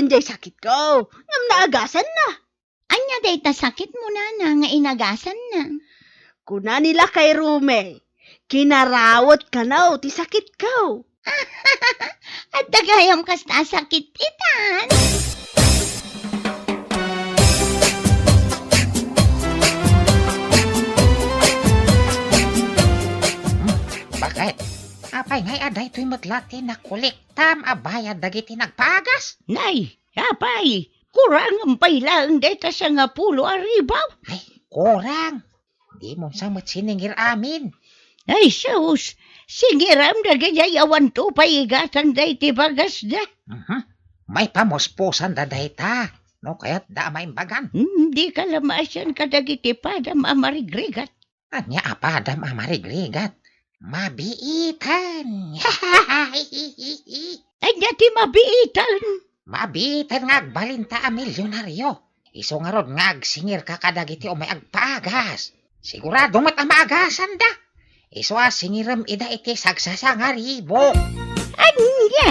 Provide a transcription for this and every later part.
Anday sakit ko. Ngam naagasan na. Anya day ta sakit mo na nga inagasan na. Kuna nila kay Rume. Kinarawot ka na ti sakit ko. At dagayam kas ta sakit itan. Bakit? Apay ngay aday to'y matlati na kuliktam abayad dagiti nagpagas. Nay, apay, kurang ang pailang deta sa nga pulo aribaw. Ay, kurang. Di mo sa matsiningir amin. Ay, sus, singiram na ganyayawan to paigatan day ti bagas da. May pamuspusan da dayta. No, kaya't da may bagan. Hindi ka lamasan kadagiti padam amarigrigat. Anya apadam amarigrigat. Mabiitan. Ay, dati mabiitan. Mabiitan nga agbalinta a milyonaryo. Iso nga ron nga agsingir ka kadagiti o may agpagas. Sigurado mat ang maagasan da. Iso a singiram ida iti sagsasa nga ribo. Anya?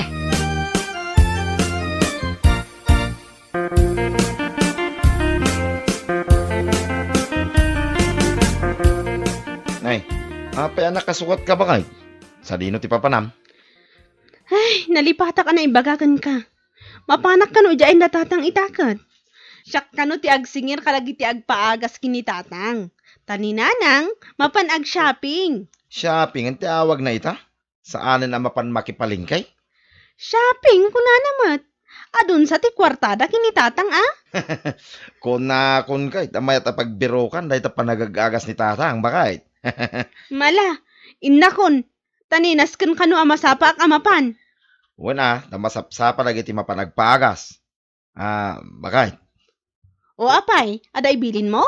Nay, apay anak kasukat ka ba kay? Sa dino ti papanam? Ay, nalipata ka na ibagakan ka. Mapanak ka no dyain natatang itakat. Siyak ka no ti agsingir kalagi ti agpaagas kinitatang. Taninanang, mapanag shopping. Shopping ang tiawag na ita? Saanan ang mapan makipalingkay? Shopping, kuna namat. Adun sa ti kwartada kinitatang ah. Kun kay, tamay at pagbirokan dahil ta panagagagas ni tatang, bakit? Mala, innakon. Taninasken kanu amasapa ak amapan. Wala, tamasapsapa lagi ti mapanagpagas. Bakit? O apay, aday bilin mo?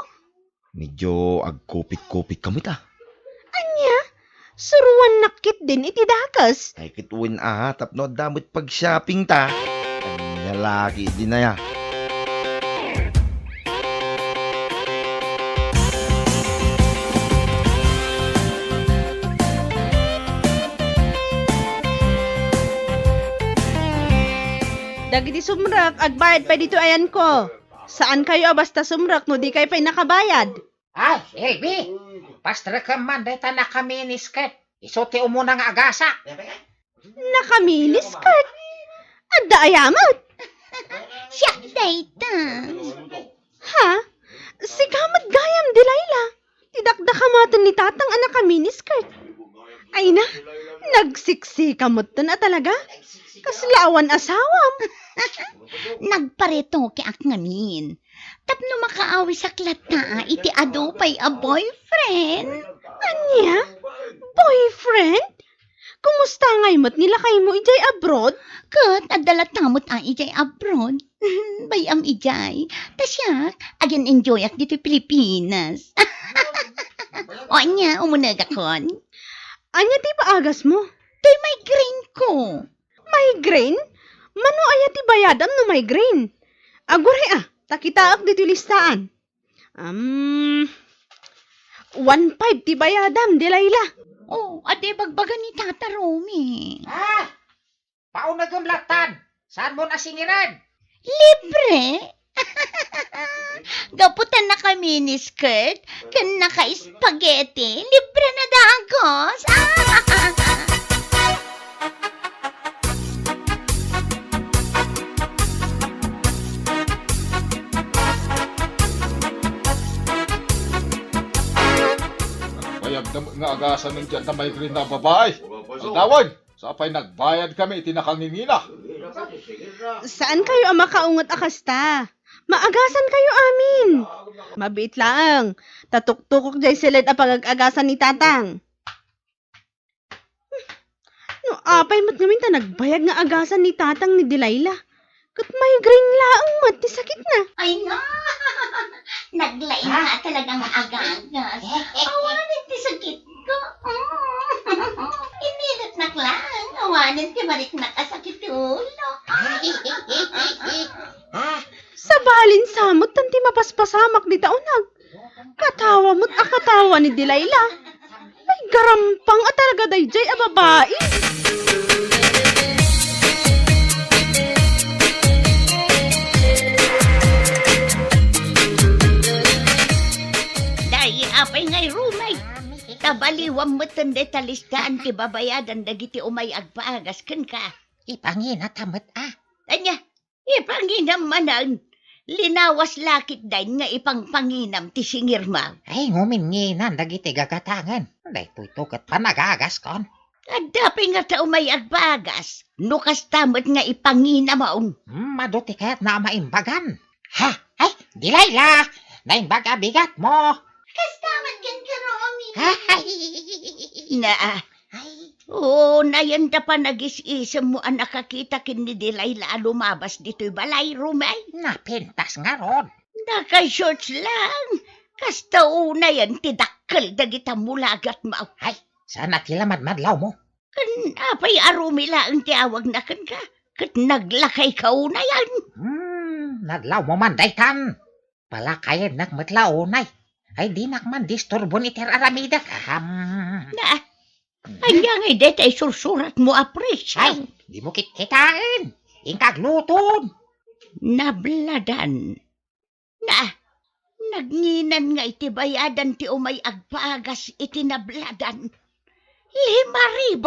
Medyo agkupit-kupit kami ta. Anya, suruan nakit din iti dakas. Ay kituwin tapno damot pag-shopping ta. Ang lalaki din na ya. Dagiti sumrak, agbayad pa dito ayan ko. Saan kayo basta sumrak no di kayo pa'y nakabayad? Ay, Elby! Pastra ka man dayta na kami ni Sket. Iso ti umuna nga agasa. Nakamilis kat. Adda ayamat. Siya day ta. Ha? Si kamat gayam di Layla. Tidakdakamatan ni tatang anak kaminis kat. Ay na, nagsiksikamot na talaga. Kaslawan asawam. Nagpareto ki akngamin. Tapno makaawi sa klata iti ado pay a boyfriend. Anya? Boyfriend? Kumusta ngay mo't nila kayo mo ijay abroad? Kat adala tamot ang ijay abroad. Bayam ijay. Tasyak, again enjoy ak dito Pilipinas. O anya, umunag akon. Anya ti paagas mo? To'y migraine ko. Migraine? Mano aya ti bayadam no migraine? Agure takitaak dito listaan. 1.5 ti bayadam, di Layla. Oh, ade bagbagan ni Tata Romy. Pauna gumlatan. Saan mo nasingiran? Libre? Gaputan na kami ni skirt, kan naka-spaghetti, libre na dagos. Bayag nga agasan ng dyan na may green na babae. Ang tawag, sa apay nagbayad kami, itinakangingina. Saan kayo ang makaungot akasta? Maagasan kayo amin. Mabit lang. Tatuk-tukok jay silid a pagag-agasan ni tatang. No, apay mat ngamin ta nagbayag nga agasan ni tatang ni Delilah. Kat migraine laang mat, ti sakit na. Ay na! Naglain nga talagang agagas. Awanin ti sakit ko. Iminit na lang. Awanin ti marik nakasakit ulo. Sa balin samot tanti mapaspasamak di taunag. Katawa mo't akatawa ni Delilah. Ay garampang at talaga dayjay a babae. Aliwam mo tanday talistaan ti babayadan dagiti umay agpaagas kan ka. Ipangina tamat Anya, ipanginam manan. Linawas lakit dahin nga ipangpanginam ti singir ma. Ay ngumin-nginan dagiti gagatangan. Dahito ito kat panagagas kon. Adapi nga ta umay agpaagas. Nukas tamat nga ipangina maun. Maduti kaya't na maimbagan. Ha? Ay, Dilayla! Naimbaga bigat mo. Kastaman kan karomi. Ay! Na, Ay! oo, nayan da pa nagis-isam mo ang nakakita kin ni Dilayla lumabas dito'y balay rumay. Napintas nga ron. Naka-shorts lang. Kasta una yan, tidakkel dagita mulagat mo. Ay, sana tilamad madlaw mo. Kan apay arumila ang tiawag na kan ka. Kat naglakay ka una yan. Nadlaw mo man daytan. Palakayan nagmatlaw nay. Ay di nakman disturbon iter aramida kaham. Na, anya nga det ay sursurat mo apres. Ay, di mo kikitain. Ingkagluton. Nabladan. Na, nagnginan nga iti bayadan ti umay agpaagas iti nabladan. 5,000.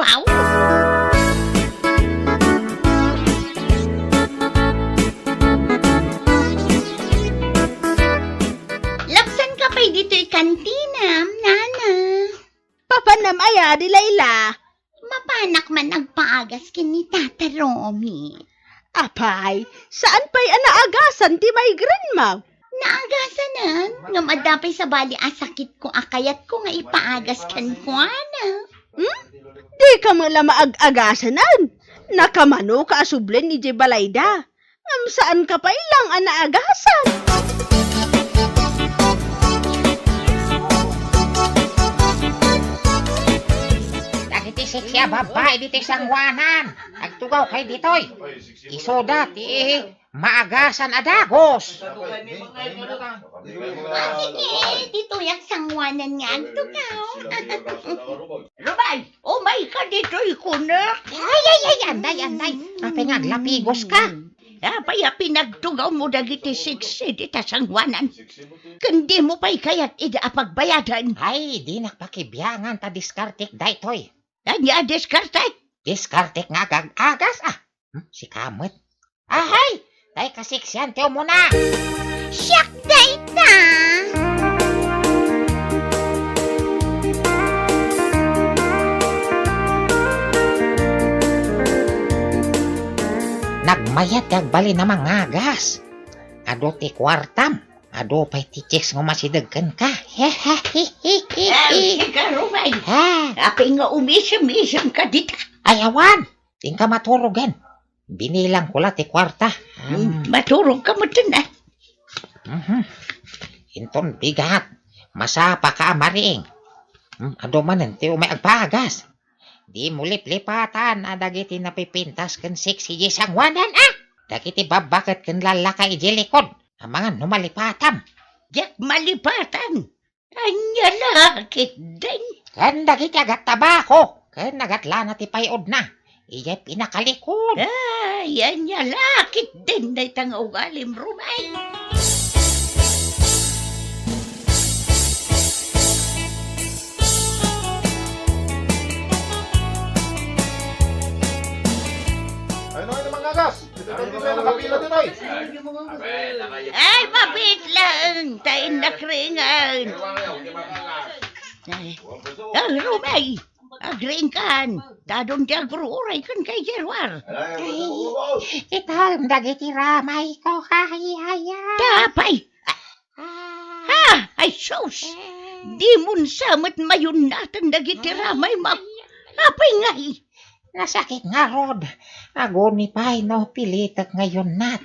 Lapsan ka pa'y dito'y kantina, nana. Papanam aya, Dilayla. Mapanak man agpaagas kini Tata Romy. Apay, saan pa'y anaagasan ti may grandma? Naagasanan, nga madapay sa bali asakit ko akayat ko nga ipaagas kan ko, ana. Di ka mala maag-agasanan. Nakamano ka asublen ni Jebalayda. Ngam saan ka pa ilang anaagasan? Dagiti siksya babae diti sangwanan. Agtugaw kay ditoy. Isoda ti maagasan adagos. Sige, dito yung sangwanan nga ang tugaw. Rumay, umay ka dito'y kunak. Ay, anday. Apay nga glapigos ka. Apay pinagtugaw mo dagiti siksi dita sangwanan. Kundi mo pa'y kayat ida apagbayadan. Ay, di nakpakibiyangan ta diskartik daytoy. Anya diskartay. Diskartik nga gagagas si Kamot. Ahay, tay kasiksyan tiyo muna. Siyak dayta! Nagmayat kagbali na mga gas. Ado ti kwartam. Ado pa'y ti chicks nga masidagkan ka. Sige, Rumay. Ha? Apay nga umisam-isam ka dita. Ayawan. Ting ka maturugan. Binilang ko la ti kwarta. Maturog ka mo na. Inton bigat. Masapa ka mariing. Ado manen ti umay agpagas. Di mo liplipatan dagiti napipintas kan sexy sangwanan Dagiti babakat kan lalakay jilikod. Ang mga numalipatam. Yak malipatan. Anya lakit din. Kan dagiti agat tabako. Kan nagatla na ti payod na. Iya'y pinakalikod. Yan niya lakit din na itang ugalim, Rumay. Ay, noy na mga gas. Dito nakapila ditoy. Ay, mabit lang. Tayo nakringan. Rumay. Agringkan. Dadong diyan uray kan kay Jerwar. Ito, dagiti ramay ko. Hahihaya. Tapay. Ay, sus. Di mun samat mayon natin nagitiramay ma. Apay ngay. Nasakit nga, Rod. Agoni pa, no, pilitak ngayon nat.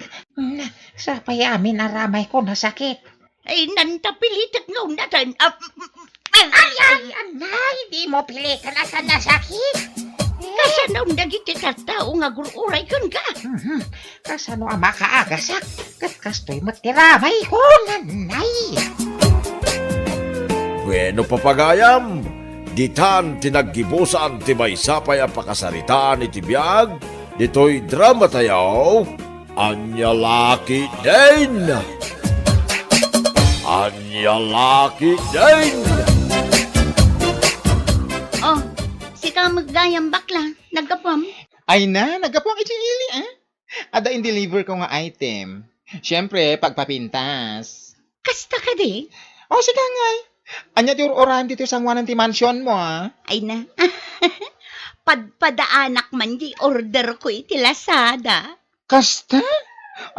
Sa payamin aramay ko nasakit. Ay, nantapilitak nga natin. Ay, anay, di mo pilitan asa nasakit. Kasanaw nagiti katao nga gururay kan ka. Kasano ang makaagasak? Kastoy matiramay ko, nanay. Bueno papagayam, ditan tinaggibusan ti may sapay ang pakasaritaan iti biyag, dito'y drama tayaw, Anyalaki din! Anyalaki din! ka maggayam bakla? Nagkapam? Ay na, nagkapong ili Ada in-deliver ko nga item. Siyempre, pagpapintas. Kasta ka di? O, sige ngay. Anya di orahan dito sa ti mansion mo, Ay na. Padaanak man di order ko iti Lazada. Kasta?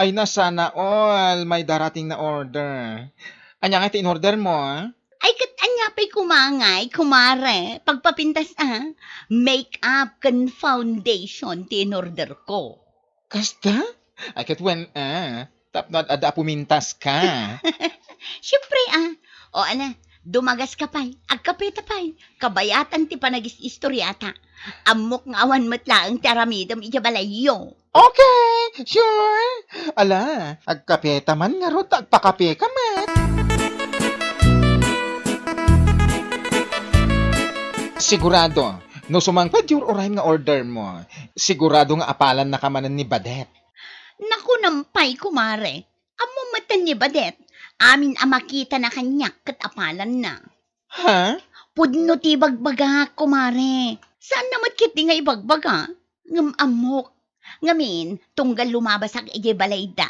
Ay na, sana all. May darating na order. Anya nga in-order mo, Ay kat anya pa'y kumare. Pagpapintas make-up kan foundation tinorder ko. Kasta? Ay kat when, tapnod ada pumintas ka. Siyempre o ana, dumagas ka pa'y, agkapita pa'y, kabayatan ti panagis-istoryata. Amok nga awan matlaang taramidam ijabalayo. Okay, sure. Ala, agkapeta man nga ro, agpakape ka man. Sigurado, no sumangpad yung orahin nga order mo, sigurado nga apalan na kamanan ni Badet. Naku nampay kumare, amo matan ni Badet, amin makita na kanyak kat apalan na. Ha? Pudno ti bagbaga kumare, saan namat kiti nga ibagbaga? Ngam amok, ngamin tunggal lumabas ang ijibalayda.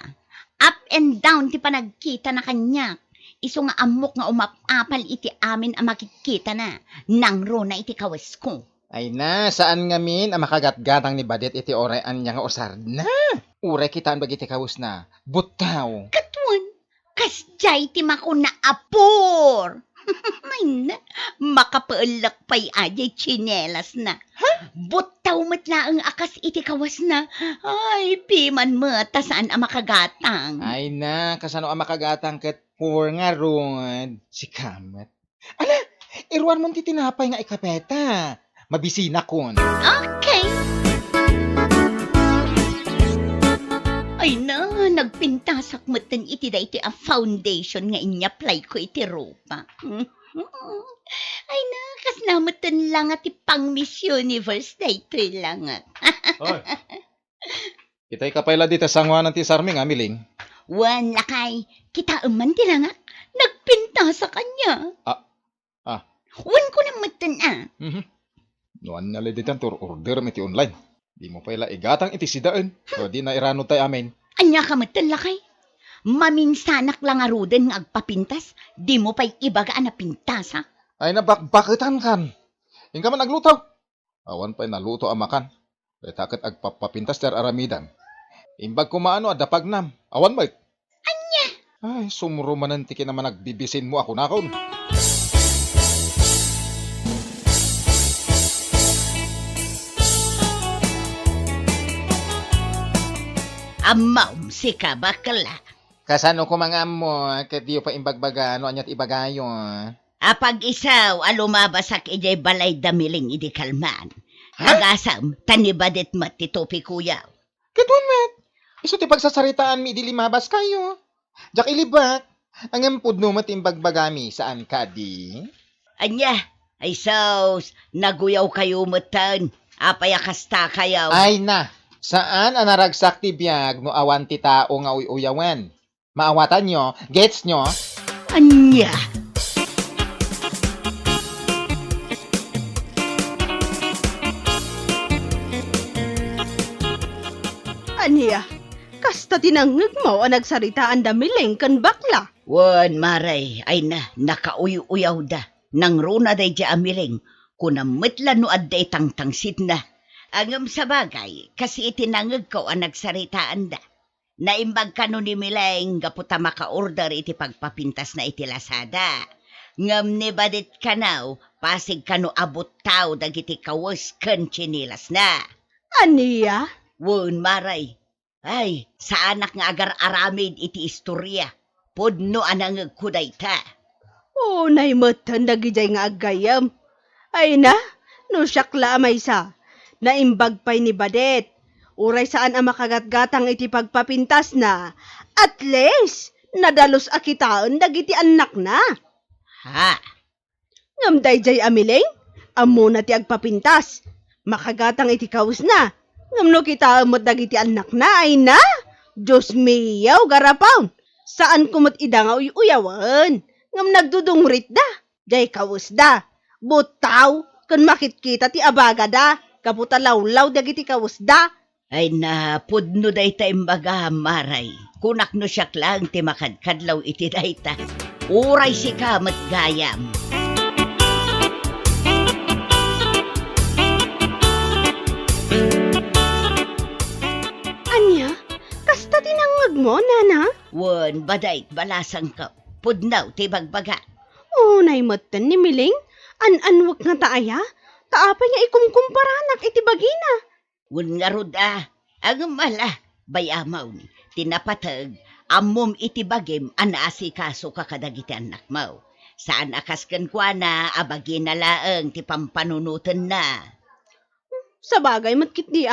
Up and down ti panagkita na kanyak. Iso nga amok nga umapapal iti amin ang makikita na. Nangro na iti kawas ko. Ay na, saan nga min ang makagatgatang ni Badet iti orayan niya nga usar na? Uray kitaan bagiti kawus na. Butaw. Katuan, kasjay ti mako na apor. May na, makapaalak pa'y ajay chinelas na. Butaw matla ang akas iti kawas na. Ay, piman mata saan ang makagatang. Ay na, kasano ang makagatang kat poor nga ron. Si Kamat. Ala, iruan mo ti tinapay nga ikapeta. Mabisina kon. Okay. Ay na, nagpintasak matan iti da iti a foundation nga inya-apply ko iti ropa. Ay na, kasnamatan lang at ipang Miss Universe da ito lang at. Ay. Kita'y kapayla dito sa ngwanan ti Sarming, miling. Wan lakay, kita man ti lang at nagpinta sa kanya. Wan ko na matan Noan na dito tur order mi ti online. Di mo pala igatang iti sidaan. So di na irano tayo amin. Anya ka matan lakay. Maminsanak lang aruden nga agpapintas, di mo pa'y ibagaan na pintas ha. Ay nabakbakitan kan. Yung ka man naglutaw. Awan pa'y naluto amakan. Kaya takot agpapapintas ter aramidan. Imbag kumaano adapagnam. Awan ba? Anya? Ay, sumuro manan tiki naman nagbibisin mo ako nakon. Amaw si ka bakla. Kasano ko mga mo, kat diyo pa imbagbaga, no anyat ibagayo. Apag isaw alumabasak ijay balay damiling idi kalman. Agasam, tanibadet mat ti topi kuya. Katun met, iso ti pagsasaritaan mi di limabas kayo. Jak ilibak, ang ampud no mat imbagbagami saan ka di? Anya, ay saus, naguyaw kayo matan. Apaya kasta kayaw. Ay na, saan ang naragsak ti biyag no awan ti tao nga uyuyawan? Maawatan nyo, gets nyo? Anya. Aniya, kasta tinangag mo ang nagsaritaan damiling kan bakla. Wan maray, ay na, nakauyaw da. Nang runa day di amiling, kunamitla no adday tangtangsit na. Angam sa bagay, kasi itinangag ko ang nagsaritaan da. Naimbag ka no ni Mileng, gaputa maka-order iti pagpapintas na iti Lazada. Ngam ni badit ka now, pasig ka no abot tao dagiti kawas kan chinilas na. Aniya? Wan maray, ay, sa anak nga agar aramid iti istorya. Podno anangag kuday ta. Oh, naimatan dagijay nga agayam. Ay na, no syakla amay sa. Naimbag pa'y ni Badet. Uray saan ang makagatgatang iti pagpapintas na. At least, nadalos akitaan dagiti anak na. Ha? Ngam dayjay amiling, amo na ti agpapintas. Makagatang iti kaus na. Ngam no kita amot dagiti anak na ay na. Diyos miyaw garapaw. Saan kumot idanga uyawan? Ngam nagdudungrit da. Jay kaus da. Butaw, Kun makit-kita ti abaga da. Kaputa lawlaw dagiti kawusda. Ay na, pudno day ta imbaga, maray. Kunak no siya lang ti makadkadlaw iti dayta. Uray si kamat gayam. Anya, kasta tinangag mo, nana? Wan, baday, balasang ka. Pudnaw ti bagbaga. Unay motten ni Miling, an-anwag nga taaya, taapay nga ikumkumparanak iti bagina. Wan nga rod ang mala, bayamaw ni. Tinapatag, amom iti bagim, anaasikaso ka kadagiti anak mo. Saan akaskan kwa na, abagi na laeng ti pampanunutan na. Sa bagay mat kit di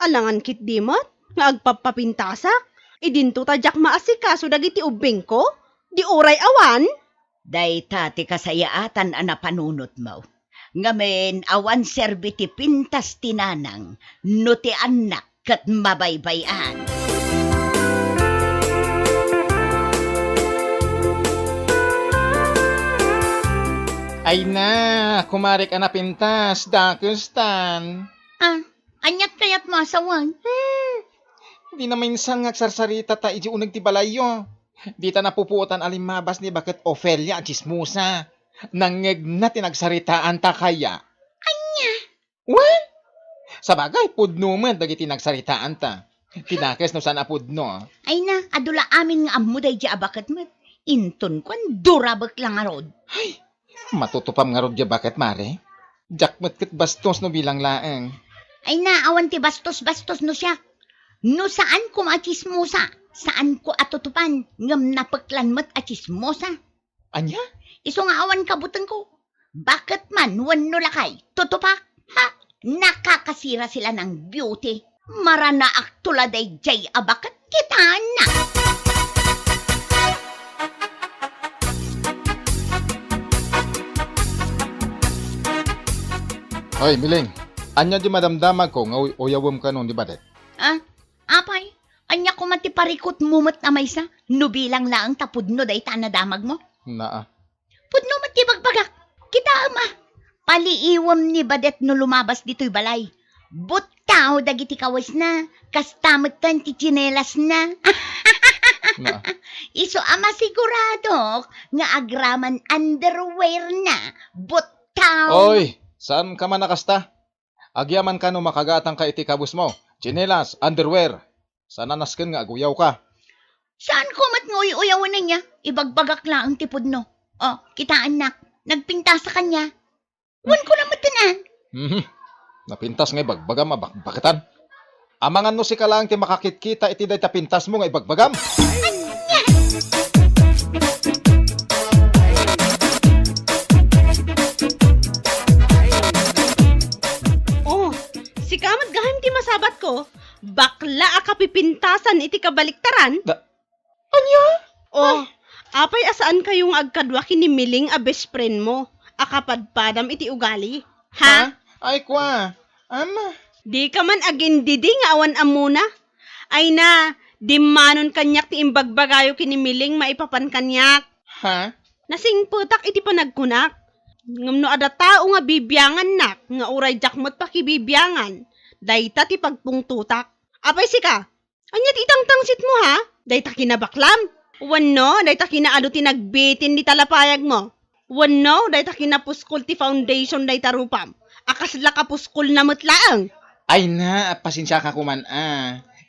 alangan kit di mat, nga agpapapintasak, idinto tadyak maasikaso dagiti ubing ko, di oray awan. Dayta ti kasayaatan ana panunot mo. Ngamen awan serbi ti pintas tinanang, no ti anak kat mabaybayan. Ay na, kumari ka na pintas, dakustan. Anyat kayat masawang. Di na minsan nga sarsarita ta iji unag ti balayo. Di ta napupuotan alimabas ni bakit Ofelia at chismusa. Nangeg na tinagsaritaan ta kaya. Anya? What? Sa bagay, pudno man dagiti nagsaritaan ta. Tinakes no sana pudno. Ay na, adula amin nga amuday di abakat mo. Inton kwan, durabak lang arod. Matutupam nga rod bakit mare? Jakmet kit bastos no bilang laeng. Ay na, awan ti bastos-bastos no siya. No saan ko machismosa? Saan ko atutupan? Ngam napaklan mat achismosa. Anya? Iso nga awan kabutan ko. Bakit man wan no lakay? Tutupak? Ha? Nakakasira sila ng beauty. Marana aktula day jay abakat kita na. Hoy, Miling. Anya di madamdamag ko nga uyawom ka nun, di ba, det? Apay, anya ko matiparikot mumot na maysa. Nubilang laang tapudno day tanadamag mo. Naa. Pudno matibagpagak. Kita ama. Paliiwam ni Badet no lumabas dito'y balay. Butaw dagiti kawas na. Kastamatan ti chinelas na. Naa. Iso ama sigurado nga agraman underwear na. Butaw. Oy, saan ka man nakasta? Agyaman ka no makagatang ka iti kabus mo. Chinelas, underwear. Sana nasken nga aguyaw ka. Saan ko matnguy-uyawan na niya? Ibagbagak lang ang tipod no. Oh, kita anak. Nagpinta sa kanya. Wan ko na matanan. Napintas nga ibagbagam, bakatan. Amangan no si ka lang ti makakit-kita iti day tapintas mo nga ibagbagam. Oh, si kamat gahim ti masabat ko, bakla akapipintasan iti kabaliktaran. Anya? Oh, apay asaan kayong agkadwa kini Miling a best friend mo? Akapadpadam iti ugali. Ha? Ay kwa. Ama. Di ka man agindidi nga awan amuna. Ay na, di manon kanyak ti imbagbagayo kini Miling maipapan kanyak. Ha? Nasing putak iti panagkunak. Ngam no ada tao nga bibiyangan nak, nga uray jakmot pa kibibyangan. Dayta ti pagpungtutak. Apay sika, anya ti itang tangsit mo ha? Dayta kinabaklam. Wano, dayta kinaado ti nagbitin di talapayag mo. Wano, dayta kinapuskol ti foundation dayta rupam. Akasla kapuskol na mutlaang. Ay na, pasensya ka kuman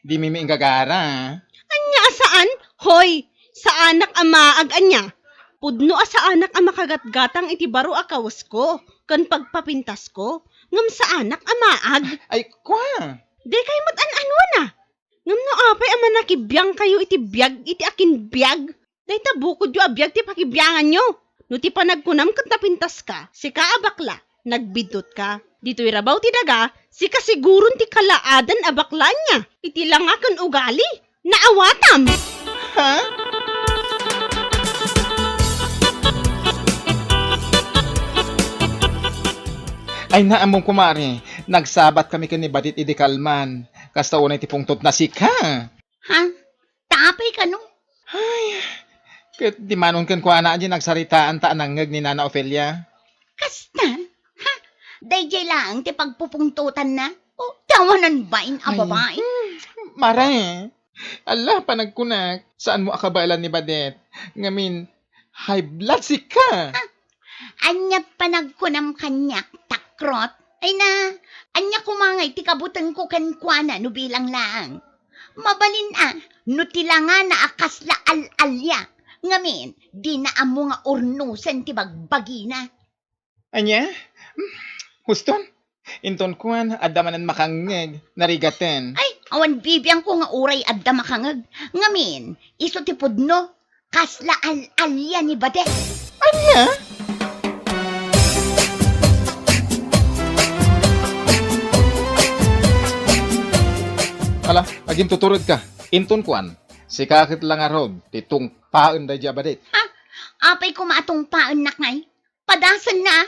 Di mimi gagara. Anya asaan? Hoy, sa anak amaag anya. Pudno sa anak ang makagatgatang iti baro akawas ko. Kan pagpapintas ko. Ngam sa anak amaag. Ay kwa. Di kay mat-an-ano na. Ngam no apay ama nakibiyang kayo iti biyag, iti akin biyag. Dahil tabukod yung abiyag ti pakibyangan nyo. No ti panagkunam kung tapintas ka, si kaabakla, nagbidot ka. Dito'y rabaw ti daga, si kasiguron ti kalaadan abakla niya. Iti lang akan ugali, naawatam. Ha? Ay naamong kumari, nagsabat kami kani Badit idi Kalman. Kasta unay ti pungtot na sika. Ha? Tapay ka no? Ket di manon ken kuana di nagsaritaan ta nangeg ni Nana Ofelia. Kasta? Ha? Dayjay lang, ti pagpupungtutan na. O, tawanan ba in a Ay. babae? Mare, ala, panagkunak. Saan mo akabailan ni Badet? Ngamin, high blood sick ka. Anya panagkunam kanyak, takrot. Ay na, anya kumangay, ti kabutan ko kankwana, no bilang lang. Mabalin no tilanga na akasla al-alya. Ngamin, di na amo nga urnusan ti bagbagi na. Anya? Huston? Inton kuan, adamanan makangeg, narigaten. Ay, awan bibiyang ko nga uray adda makangag. Ngamin, iso ti pudno, kasla al-alya ni Badet. Anya? Ala, aging tuturod ka. Inton kuan, si kakit lang arod, titong paen da Badet. Apay ko maatong paan nakngay. Padasan na,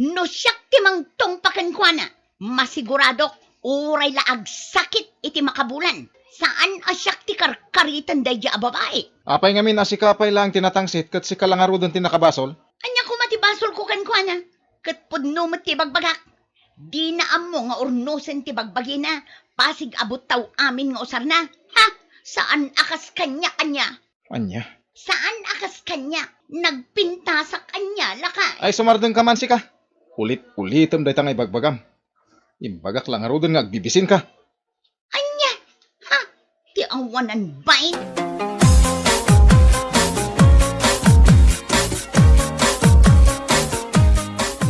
no siyak ti mangtong pakankwana. Masigurado, uray laag sakit iti makabulan. Saan asyak ti karkaritan dayja a babae? Apay ngamin asikapay lang tinatangsit kat si kalangarudon tinakabasol. Anya ko matibasol ko kankwana. Kat pudno mo ti bagbagak. Di na amo nga urnusen ti bagbagi na. Pasig abot taw amin nga usar na. Ha? Saan akas kanya-kanya? Anya? Saan akas kanya? Nagpinta sa kanya, laka. Ay sumardeng ka man si ka. Ulit-ulitem day tangay bagbagam. Imbagak lang arudon nga agbibisin ka. Anya? Ha? Ti awanan bain?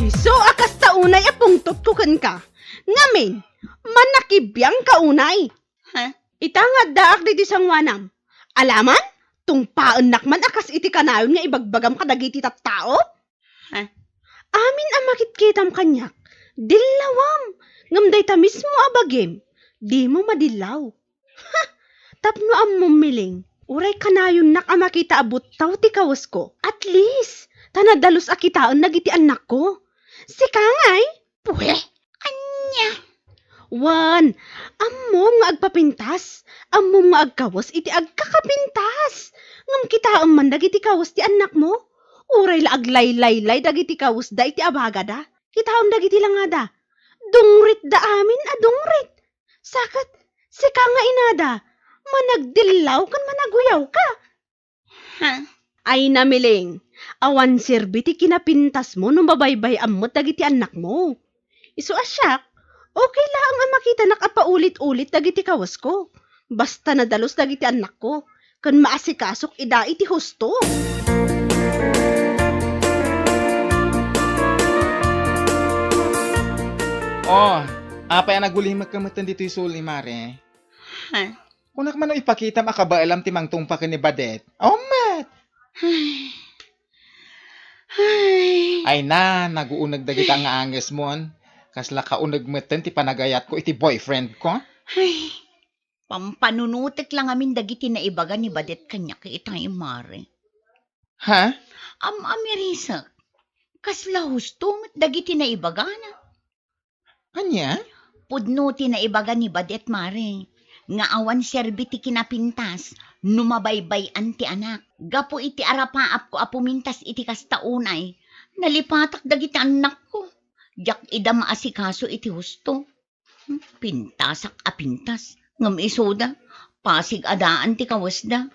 Iso akas taunay apungtot ko kan ka. Ngamin, manakibiyang kaunay. Ha? Itangad daak di sangwanam. Alaman? Tungpaan nakman akas iti kanayon nga ibagbagam kadagiti tattao? Ha? Amin ang makitkitam kanyak. Dilawam. Ngamday ta mismo abagim. Di mo madilaw. Ha! Tapno am mumiling. Uray kanayon nak ang makita abot taw ti kawas ko. At least, tanadalos akitaan nagiti anak ko. Si Kangay? Puwe! Anya? Wan, amom nga agpapintas. Amom nga agkawas iti agkakapintas. Ngam kitaan man dagiti kawas ti anak mo. Uray la aglaylay-lay dagiti kawas da iti abagada. Kitaon dagiti langada. Dungrit da amin a dungrit. Sakat, si Kanga inada. Managdilaw kan managuyaw ka. Ha? Ay namiling, awan sirbi ti kinapintas mo nung babaybay amot dagiti anak mo. Isu asyak, okay lang ang makita nakapaulit-ulit dagiti kawas ko. Basta nadalos dagiti anak ko, kan maasikasok ida iti husto. Oh, apay nagulimag kamatan dito suli, Mare. Ha? Kunak man o ipakita makabailam ti mangtungpakin ni Badet. Oh, mat! Ay na, naguunag dagita nga anges mo. Kasla kaunag meten ti panagayat ko iti boyfriend ko. Ay, pampanunutik lang amin dagiti na ibaga ni Badet kanya kay itay mare. Ha? Amirisa, kasla husto dagiti na ibaga na. Anya? Pudno ti na ibaga ni Badet mare. Nga awan serbi ti kinapintas, numabaybay anti anak. Gapo iti arapaap ko apumintas iti kastaunay. Nalipatak dagiti anak ko. Jak ida maasikaso iti husto. Pintasak apintas. Ngam isoda. Pasig adaan ti kawasda.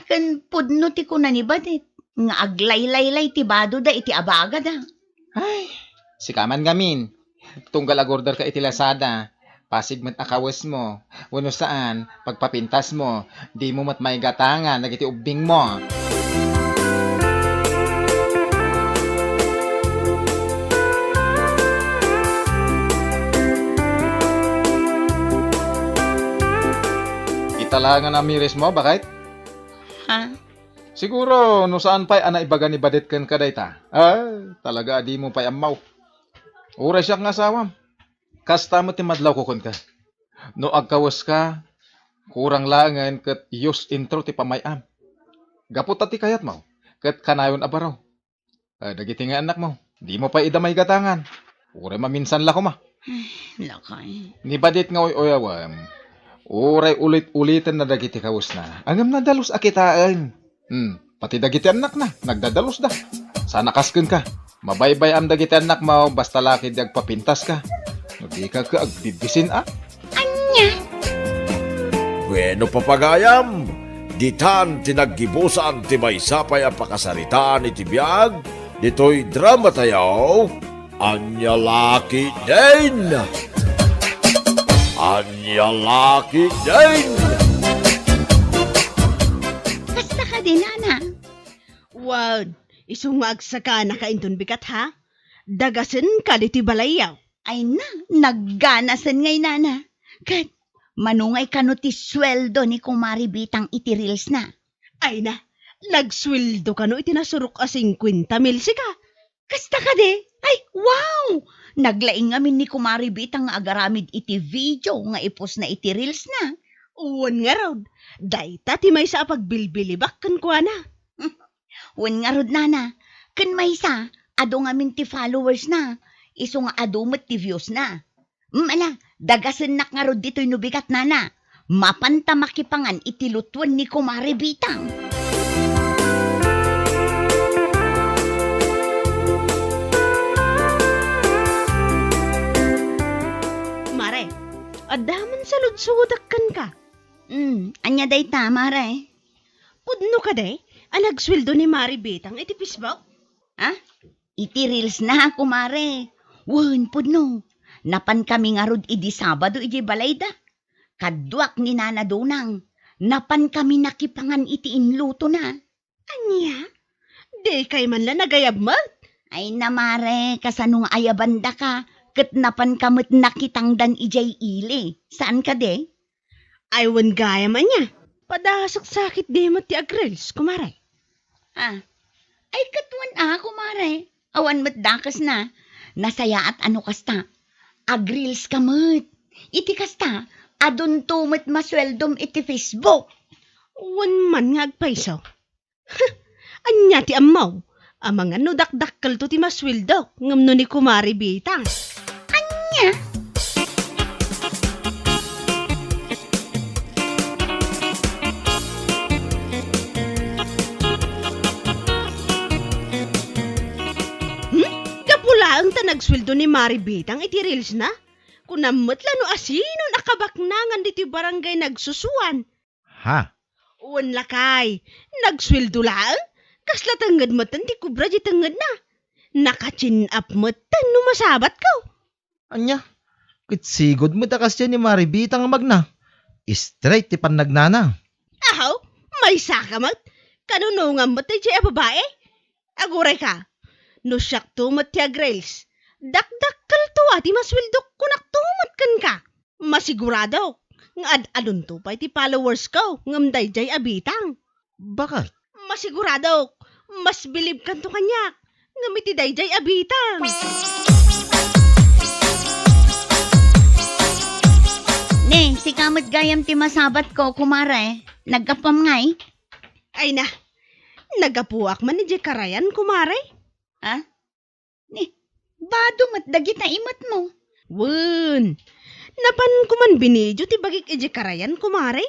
Ken pudno ti kuna ni Badet. Nga aglaylay-lay ti bado da iti abaga da. Ay, si kaman gamin. Tunggal agorder ka iti Lazada. Pasig mat akawas mo. Wano saan, pagpapintas mo, di mo mat may gatangan, nagiti ubing mo. Italangan ang miris mo, bakit? Ha? Siguro, no saan pa'y ana ibaga ni Badet ken kadayta. Ay, talaga di mo pa'y amaw. Uray siya nga asawam. Kasta mo ti madlaw ko kun ka. No agkawas ka, kurang langan ket use intro ti pamayam. Gapot ti kayat mo, ket kanayon abaraw. Dagiti nga anak mo, di mo pa idamay gatangan. Uray maminsan la ko ma. Lakay. Ni Badet nga oyawam. Uray ulit-ulitan na dagiti kawas na. Angam na dalos akitaan. Pati dagiti anak na, nagdadalos da. Sana kasken ka. Mabaybay am dagiti anak mo, basta laki di agpapintas ka. No di ka ka agbibisin Bueno papagayam, ditan tinaggibusan ti maysapay a pakasaritaan iti biag, ditoy drama tayaw, anya laki din! Anya laki din! Kasta ka din, Nana. Wow, isungag sa ka nakainton bikat ha? Dagasin ka diti balayaw. Ay na, nagganasan ngay, Nana. Kat, manungay ka no ti sweldo ni Kumari Bitang iti reels na. Ay na, nagsweldo ka no itinasurok a 50 mil sika. Kasta ka de? Ay, wow! Naglaing amin ni Kumari Bitang nga agaramid iti video nga ipos na iti reels na. Uwan nga raw, dayta ti may sa pagbilbilibak kan kwa na. Wen nga rod, Nana. Kan may sa, ado ngamin ti followers na. Iso nga ado met ti views na. Ala, dagasen nak nga rod dito'y nubigat, Nana. Mapanta makipangan iti lutwan ni Kumari Bitang. Mare, adaman sa ludsudakan ka. Anya day tama, Mare. Pudno ka day, nagsweldo ni Mari Betang iti Facebook. Ha? Iti reels na, Kumare. Wen, pudno. Napan kami nga rod idi Sabado iti balayda. Kadwak ni Nana Donang. Napan kami nakipangan iti inluto na. Anya? Di kay man la nagayab mo? Ay namare, kasano nga ayabanda ka. Kat napan kamot nakitangdan ijay ili. Saan ka de? Ay wan gaya man niya. Padasak sakit di mo ti agrils, kumare. Ay katuan Kumare. Awan mo't dakas na. Nasaya at ano kasta. Agrils kamot. Iti kasta. Adun tumot masweldom iti Facebook. Wan man nga agpaiso. Anya ti amaw. Amang ano dakdakkel to ti masweldo. Ngamno ni Kumari Bitang. Anya? Kapula ang nagsweldo ni Mari Bitang iti reels na. Kunamot lano asino nakabaknangan diti barangay nagsusuan. Ha? Uwan lakay, nagsweldo lang? Kasla tangad mo tan di kubra di tangad na. Nakachin up mo tan numasabat ka. Anya? Kitsigod mo takas yan ni Maribitang magna. Straight ti pannagnana. Ahaw, may sakamat. Kanunungan mo tayo siya babae? Aguray ka. No siyak tumot ti agrels. Dakdakkel to ati maswildok kunak tumot kan ka. Masigurado. Nga ad-adun to pa iti followers ko. Ngam dayjay abitang. Bakit? Masigurado. Mas bilib kan to kanyak. Ngam iti dayjay abitang. Ne, si kamot gayam ti masabat ko, Kumare. Nagkapam ngay. Ay na. Nagapuak man ni Karayan, kumare. Ni, bado mat dagit na imat mo. Wun. Napan ko man binidyo ti bagik Karayan, kumare.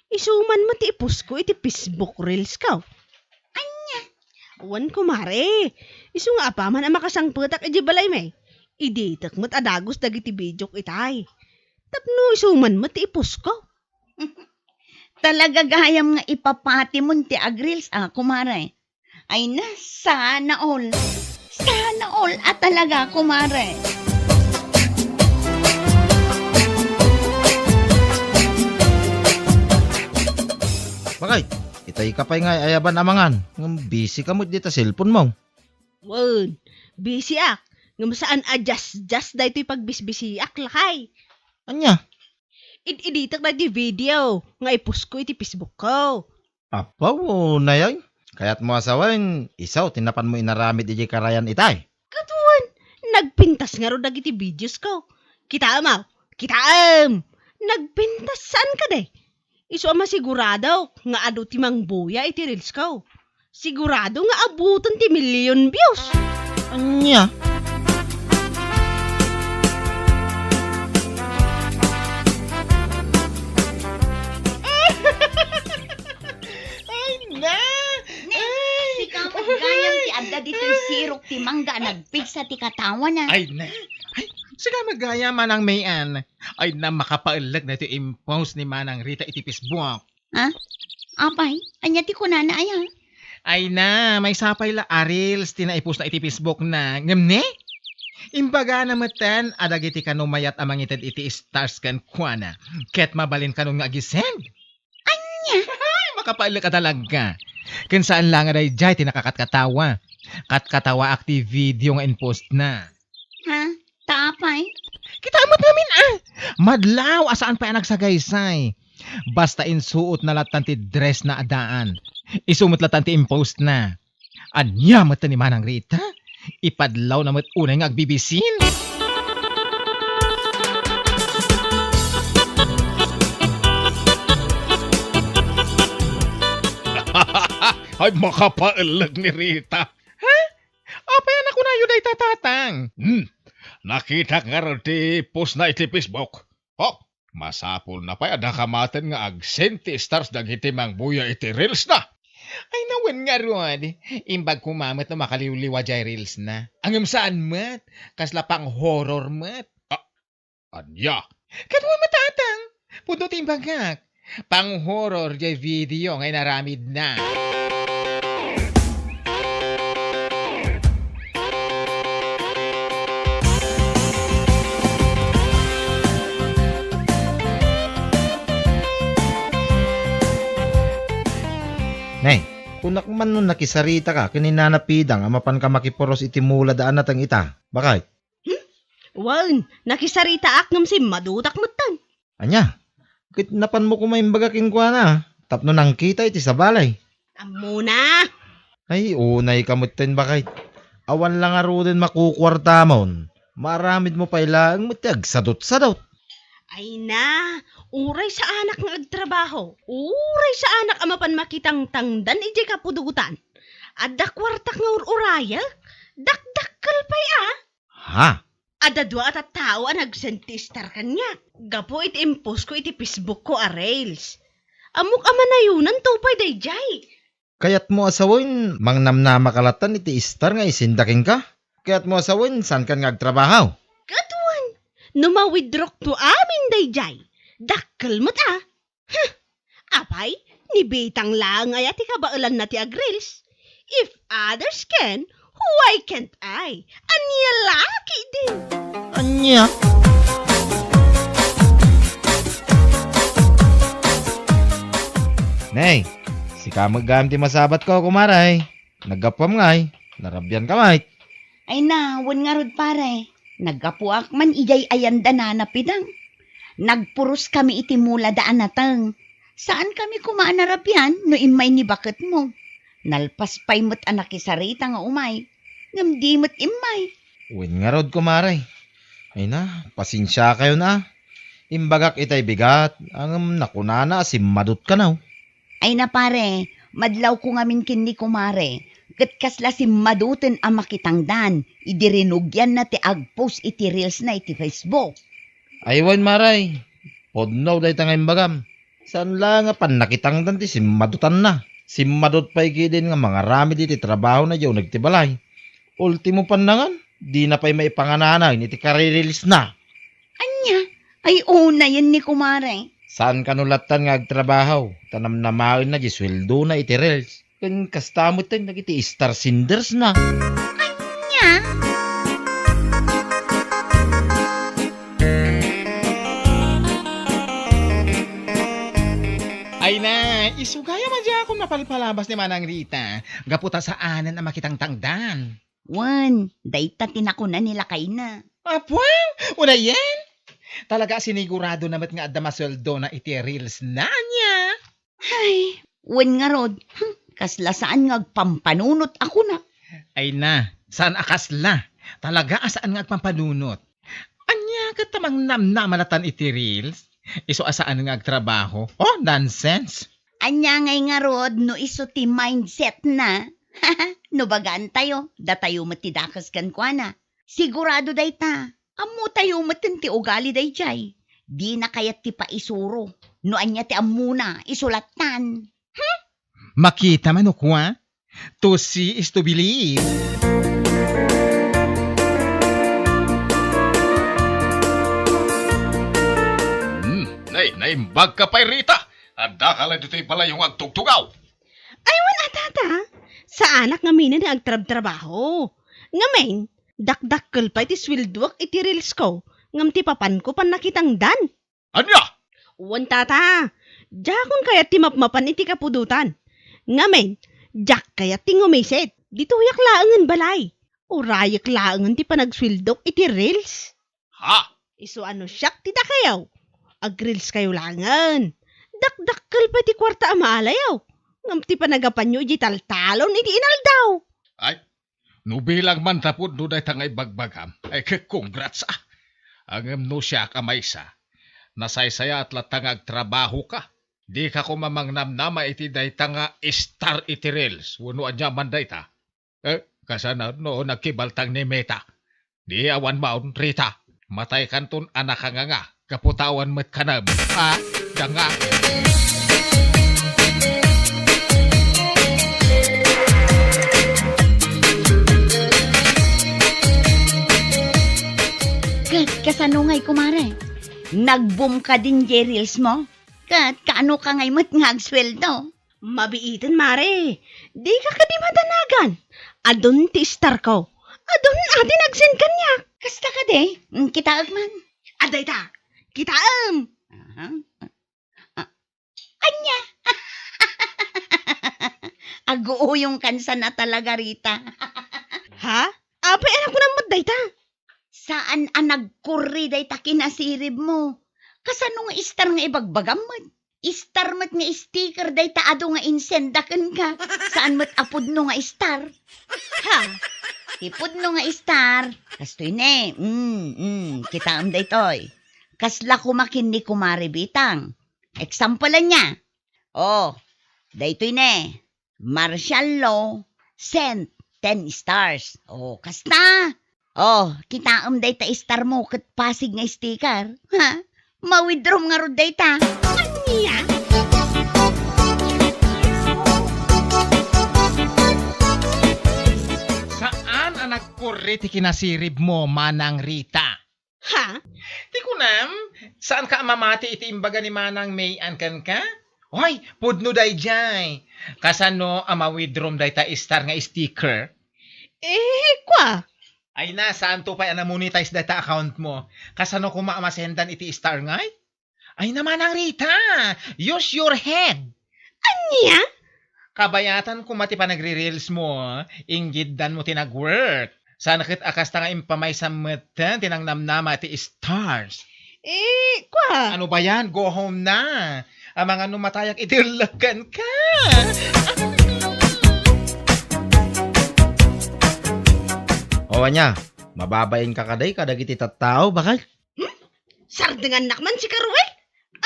Isuman mo ti ipus ko iti Facebook reels ka. Anya? Wan, kumare. Isu nga pa man ang makasangputak balay may. Iditak mo't adagos dagiti video itay. Tapno isuman mo ti ipus ko. Talaga gayam nga ipapati mo ti agrils, Kumare. Ay na, sana all. Sana all at talaga, Kumare. Bakit? Itay ka pa'y nga ayaban amangan. Ngam busy ka mo dito cellphone mo. Wun. Busy ak. Ngam saan adjust dahito pagbisbisi ak lakay. Anya? Iditak na di video. Nga ipus ko iti Facebook ko. Apaw, nayay. Kaya't mo asawan, isaw, tinapan mo inaramid iji Karayan itay. Katuan. Nagpintas nga ro dagiti videos ko. Kitaam. Nagpintas saan ka de? Iso ama sigurado nga ado ti mang buya iti reels ko. Sigurado nga abuton ti million views. Anya? Si kamot gayam ti adda dito'y sirok ti mangga nagpigsa ti katawa na. Ay na. Ay, sige magaya manang mayan. Ay na makapailag na ito impose ni Manang Rita iti Facebook. Apay, anya ti kunana aya. Ay na, may sapay la arils tinaipos na iti Facebook na. Ngamne? Imbaga na matan, adag iti kanumayat amang itad iti stars kan kuana. Ket mabalin kanong nga agisend. Anya? Ay, makapailag ka talaga. Kung saan lang aday jay tinakakatkatawa. Katkatawa active video nga in-post na. Ha? Tapay? Kita mo namin Madlaw, asaan pa yan nagsagaysay. Basta insuot na latan ti dress na adaan. Isumot latan ti impost na. Anya mata ni Manang Rita? Ipadlaw na mat unay nga agbibisin. Ay makapailag ni Rita. Ha? Apayan ako na yun ay tatatang. Nakita nga rin ti post na iti Facebook. Oh, masapol na pa ada kamatan nga agsenti stars dagiti mang buya iti reels na. Ay nawan nga ron. Imbag kumamat na makaliwliwa jay reels na. Angam saan mat? Kasla pang horror mat. Anya? Kadwa matatang. Pudot imbagak. Pang horror jay video ngay naramid na. Nay, kunak man nun nakisarita ka, kininanapidang amapan ka makiporos iti mula daan natang ita. Bakit? Wan, nakisarita aknam si madutak matan. Anya, kitnapan mo kumaimbaga kingkwa na. Tapno nang kita iti sa balay. Amo na. Ay, unay kamutin bakit? Awan lang aro din makukwarta mon. Maramid mo pa ilang matiag sadot-sadot. Ay na, uray sa anak nga agtrabaho. Uray sa anak amapan makitang tangdan ije kapudugutan. Adda kwartak nga uraya, dakdakkel pa'y Ha? Ada dua at tao ang nagsentistar kanya. Gapo iti impos ko iti Facebook ko a Rails. Amok amanayunan tupay dayjay. Kayat mo asawin, mangnamnama kalatan iti istar nga isindaking ka? Kayat mo asawin, saan ka nga agtrabaho? Katuan, numawidrok to amin dayjay. Dakkel mo't Apay, nibitang lang ay ati kabailan na ti agrils. If others can, why can't I? Anya laki din. Anya? Nay, si kamagam ti masabat ko kumaray. Nagapam ngay, narabyan ka mait. Ay na, wan nga rod pare. Nagkapuak man ijay ayanda na napidang. Nagpuros kami iti mula daan natang. Saan kami kumaanarapyan no imay ni bakit mo? Nalpas pa'y mo't anak isarita nga umay. Ngamdi mo't imay. Uwin nga rod kumaray. Ay na, pasensya kayo na. Imbagak itay bigat, ang nakunana si madut ka na. Ay na pare, madlaw ko ngamin kini kumare. Kat kasla si madutin ang makitangdan. Idirinugyan na ti agpost iti reels na iti Facebook. Aywan maray, podnaw day tangay imbagam. Saan lang nga pan nakitangdan ti si madutan na. Si madut pa'y gidin nga mga rami iti trabaho na yaw nagtibalay. Ultimo pandangan, di na pa'y maipangananay iti karirilis na. Anya, ay una yan ni kumare. Saan kanulatan nga agtrabaho? Tanam na main na di sweldo na iti reels. Kan kastamot tayo nagiti star sinders na. Anya? Ay na, isugaya man dyan akong napalpalabas ni Manang Rita. Gaputa sa anan na makitang tangdan. Wan, dayta tinakunan nila kay na. Apwang, una yan. Talaga sinigurado naman nga adda masweldo na iti reels na niya. Ay, wan nga rod. Kasla saan nga agpampanunot ako na. Ay na, saan akasla? Talaga asaan nga agpampanunot? Anya ka tamang namnamalatan iti reels? Iso asaan nga agtrabaho? Oh, nonsense. Anya ngay nga rod, no iso ti mindset na. No bagaan tayo, da tayo matidakas kan kwa na. Sigurado day ta, amo tayo matin ti ugali day jay. Di na kayat ti paisuro. No anya ti amuna, isulatan. Makita man o kwa? To see is to believe. Naimbag ka pa, Rita. Anda ka lang dito'y pala yung agtugtugaw. Aywan atata. Sa anak nga mina ni agtrab-trabaho. Nga main, dakdakkel pa iti swildwak iti reels ko. Ngam ti papan ko pan nakitang dan. Anya? Wan tata. Jakon kaya ti mapmapan iti kapudutan. Nga main, jak kaya ti ngumisit. Dito yak laangan balay. O rayak laangan ti panagswildok iti reels. Ha? Iso ano siyak ti dakayaw. Agreels kayo langan. Dakdakkel pa ti kwarta amaalayaw. Ngam ti panagapan nyo iti taltalon iti inaldaw. Ay, nubilang man tapod no day tangay bagbagam. Ay, congrats ah. Ang no siya kamaysa. Nasaysaya at latangag trabaho ka. Di ka ko mamangnamnama iti day tanga star iti reels. Wano anya man day ta. Kasana no nagkibaltang ni Meta. Di awan maun, Rita. Matay kanton anak nga. Kaputawan met kanam. Ha? Danga. Kasano ngay kumare? Nag-boom ka din di reels mo? Kaano ka ngay mat nga agsweldo? Mabiitin, mare. Di ka kadi madanagan. Adon ti star ko. Adon atin agsen kanya. Kasta ka de? Kita man. Aday ta. Kitaam. Anya? Aguuyong kansa na talaga, Rita. Ha? Apay anak ko ng maday ta. Saan ang nagkurri day ta kinasirib mo? Kasano nga istar nga ibagbagam mo? Istar mat nga sticker day ta ado nga insendakan ka. Saan mat apod no nga istar? Ha? Ipod no nga istar. Kastoy ne. Kita am day toy. Kasla kumakin ni kumari bitang. Example niya. Oh, daytoy ne. Martial law, sent 10 stars. Oh, kasta. Oh, kita am day ta star mo kat pasig nga sticker. Ha? Ma-withdraw nga ro day ta. Anya? Saan ang nagkurri ti kinasirib mo, Manang Rita? Ha? Di ko nam, saan ka mamati iti imbaga ni Manang Mayan kan ka? Hoy, pudno day jay. Kasano ama-withdraw day ta star nga sticker? Kwa. Ay na, saan to pa na-monetize data account mo? Kasano ko maamasendan iti star ngay? Ay naman ang Rita, use your head. Anya? Kabayatan ko mati pa nagre-reels mo, inggidan mo tinag-work. Sana kit akas ta nga impamay sa mata, tinangnamnama iti stars. Kwa. Ano ba yan? Go home na. Ang mga numatayak itirlakan ka. O anya, mababayin ka kaday kadagiti tattao bakal? Sardengan nakman si Karuel.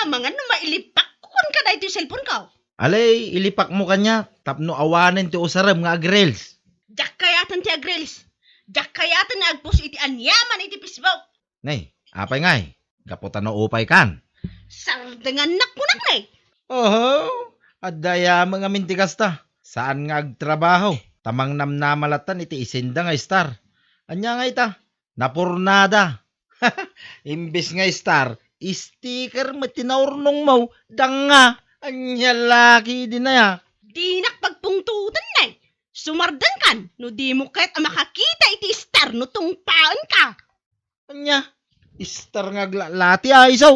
Ang mga numailipak kung ka na ito yung cellphone ko. Alay, ilipak mo kanya, tapno awanen ti usaram nga agrels. Jak kayatan ti agrels. Jak kayatan na agpus iti anyaman iti Facebook. Nay, apay ngay, gaputan no upay kan. Sardengan nakmunak na eh. Oho, adaya mga mintigas ta. Saan nga agtrabaho? Tamang namnamalatan iti isinda nga star. Anya nga ita, napurnada. Imbis nga star, sticker matinaurnong mo, danga. Anya laki din na ya. Di nakpagpungtutan na eh. Sumardan kan, no di mo kahit makakita iti star no tungpaan ka. Anya, star nga lati ay so.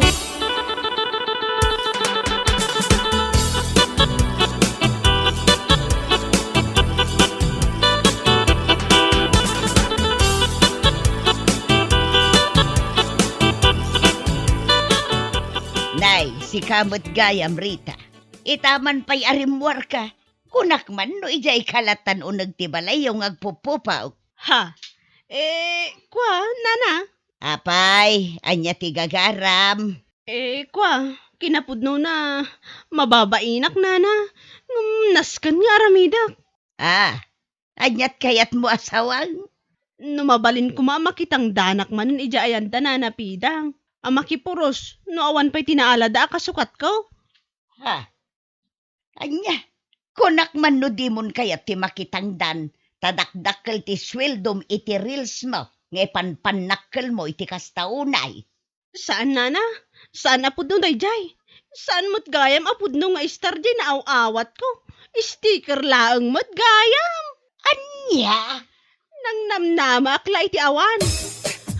Nay, si kamot gayam Rita. Itaman pa'y arimwar ka. Kunak man no ijay kalatan o nagtibalay yung agpupupaw. Ha? Kwa, nana? Apay, anya ti gagaram. Kwa, kinapudno na mababainak, nana. Naskan nga aramidak. Anyat kayat mo asawang. Numabalin ko makitang danak man ija ayan danana pidang. Amakipuros, no awan pa'y tinaalada kasukat ko. Anya, Kunak man no dimon kayat ti makitangdan, tadakdakkel ti sweldom iti reels mo, nga panpanakkel mo iti kastaunay. Saan nana? Saan apod no dayjay? Saan mo't gayam apod no nga star di na awat ko? Sticker laeng mo't gayam. Anya? Nang namnama akla iti awan.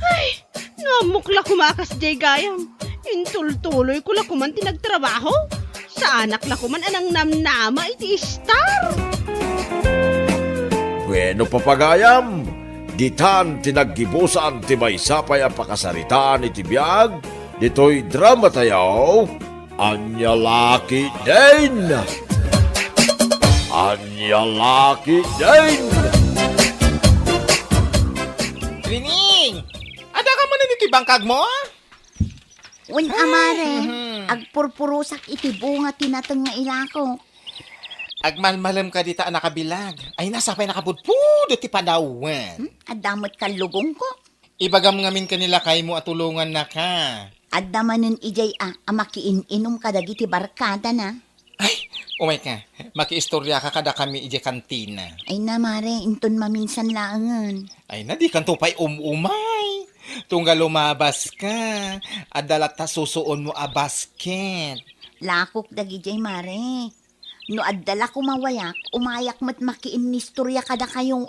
Ay, namukla kumakas jay gayam. Intultuloy ko la kuman tinagtrabaho. Sa anak la kuman anang namnama iti star. Bueno papagayam, ditan tinaggibusan ti maysapay ang pakasaritaan iti biyag, dito'y drama tayaw, Anya Laki din! Anya Laki din! Trining! Ada ka mo na dito bangkag mo? Wen amare, agpurpurusak iti bunga tinateng nga ilako. Agmalmalam ka dita nakabilag. Ay nasapay nakabudpud ti padawan. Adamot kalugong ko. Ibagam ngamin kanila kay mo at tulungan na ka. Adamanen ijay amakiin-inom ka dagiti barkada na. Ay, umay ka. Makiistorya ka kada kami ije kantina. Ay na mare, inton maminsan laangan. Ay na di kanto pa'y umay. Tunggal lumabas ka. Adalat ta susuon mo a basket. Lakok dagijay mare. No addala ko mawayak, umayak mat makiin ni istorya kada kayong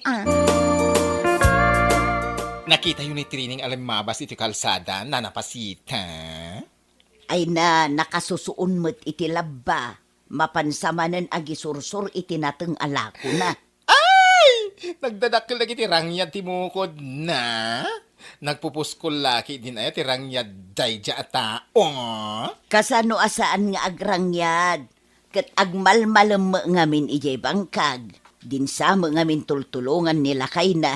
Nakita yun ni Trining alam mabas iti kalsada na napasita. Ay na, nakasusuon mo't iti labba. Mapansamanan agisursur iti nateng alako na. Nagdadakil lagi ti rangyad ti mukod na. Nagpupuskol laki din ay ti rangyad dayja tao. Kasano asaan nga agrangyad. Kat agmalmalam ngamin ijay bangkag. Dinsa ngamin tultulungan nila kay na.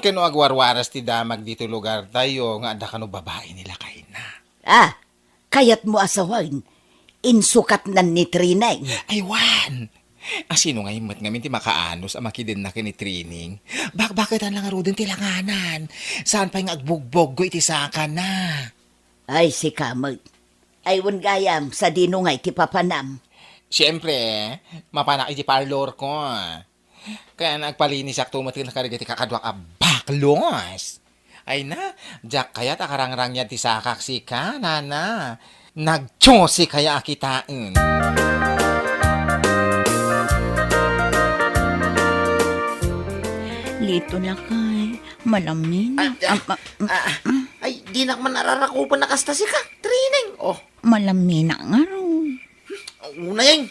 Kano agwarwaras ti damag dito lugar tayo nga ada kano babae nila kay na. Kayat mo asawan. Insukat nan ni Trinay. Ay wan! Sino nga imot ngamin ti makaanos ang makidin na kini Trining? Bakit ang langaro din ti langanan? Saan pa yung agbugbog ko iti saka na? Ay, si Kamag. Aywan gayam, sa dinungay ti papanam. Siyempre, mapanak iti parlor ko. Kaya nagpalinis akto matil na karigati kakadwak a baklos. Ay na, jak kaya takarangrang yan ti sakak si ka, nana. Nagtyosi kaya akitain. Lito na kay, malamin. Ay, di na man nararakupan na kasta si ka, Trining. Oh, Malamin na nga ron. una yan,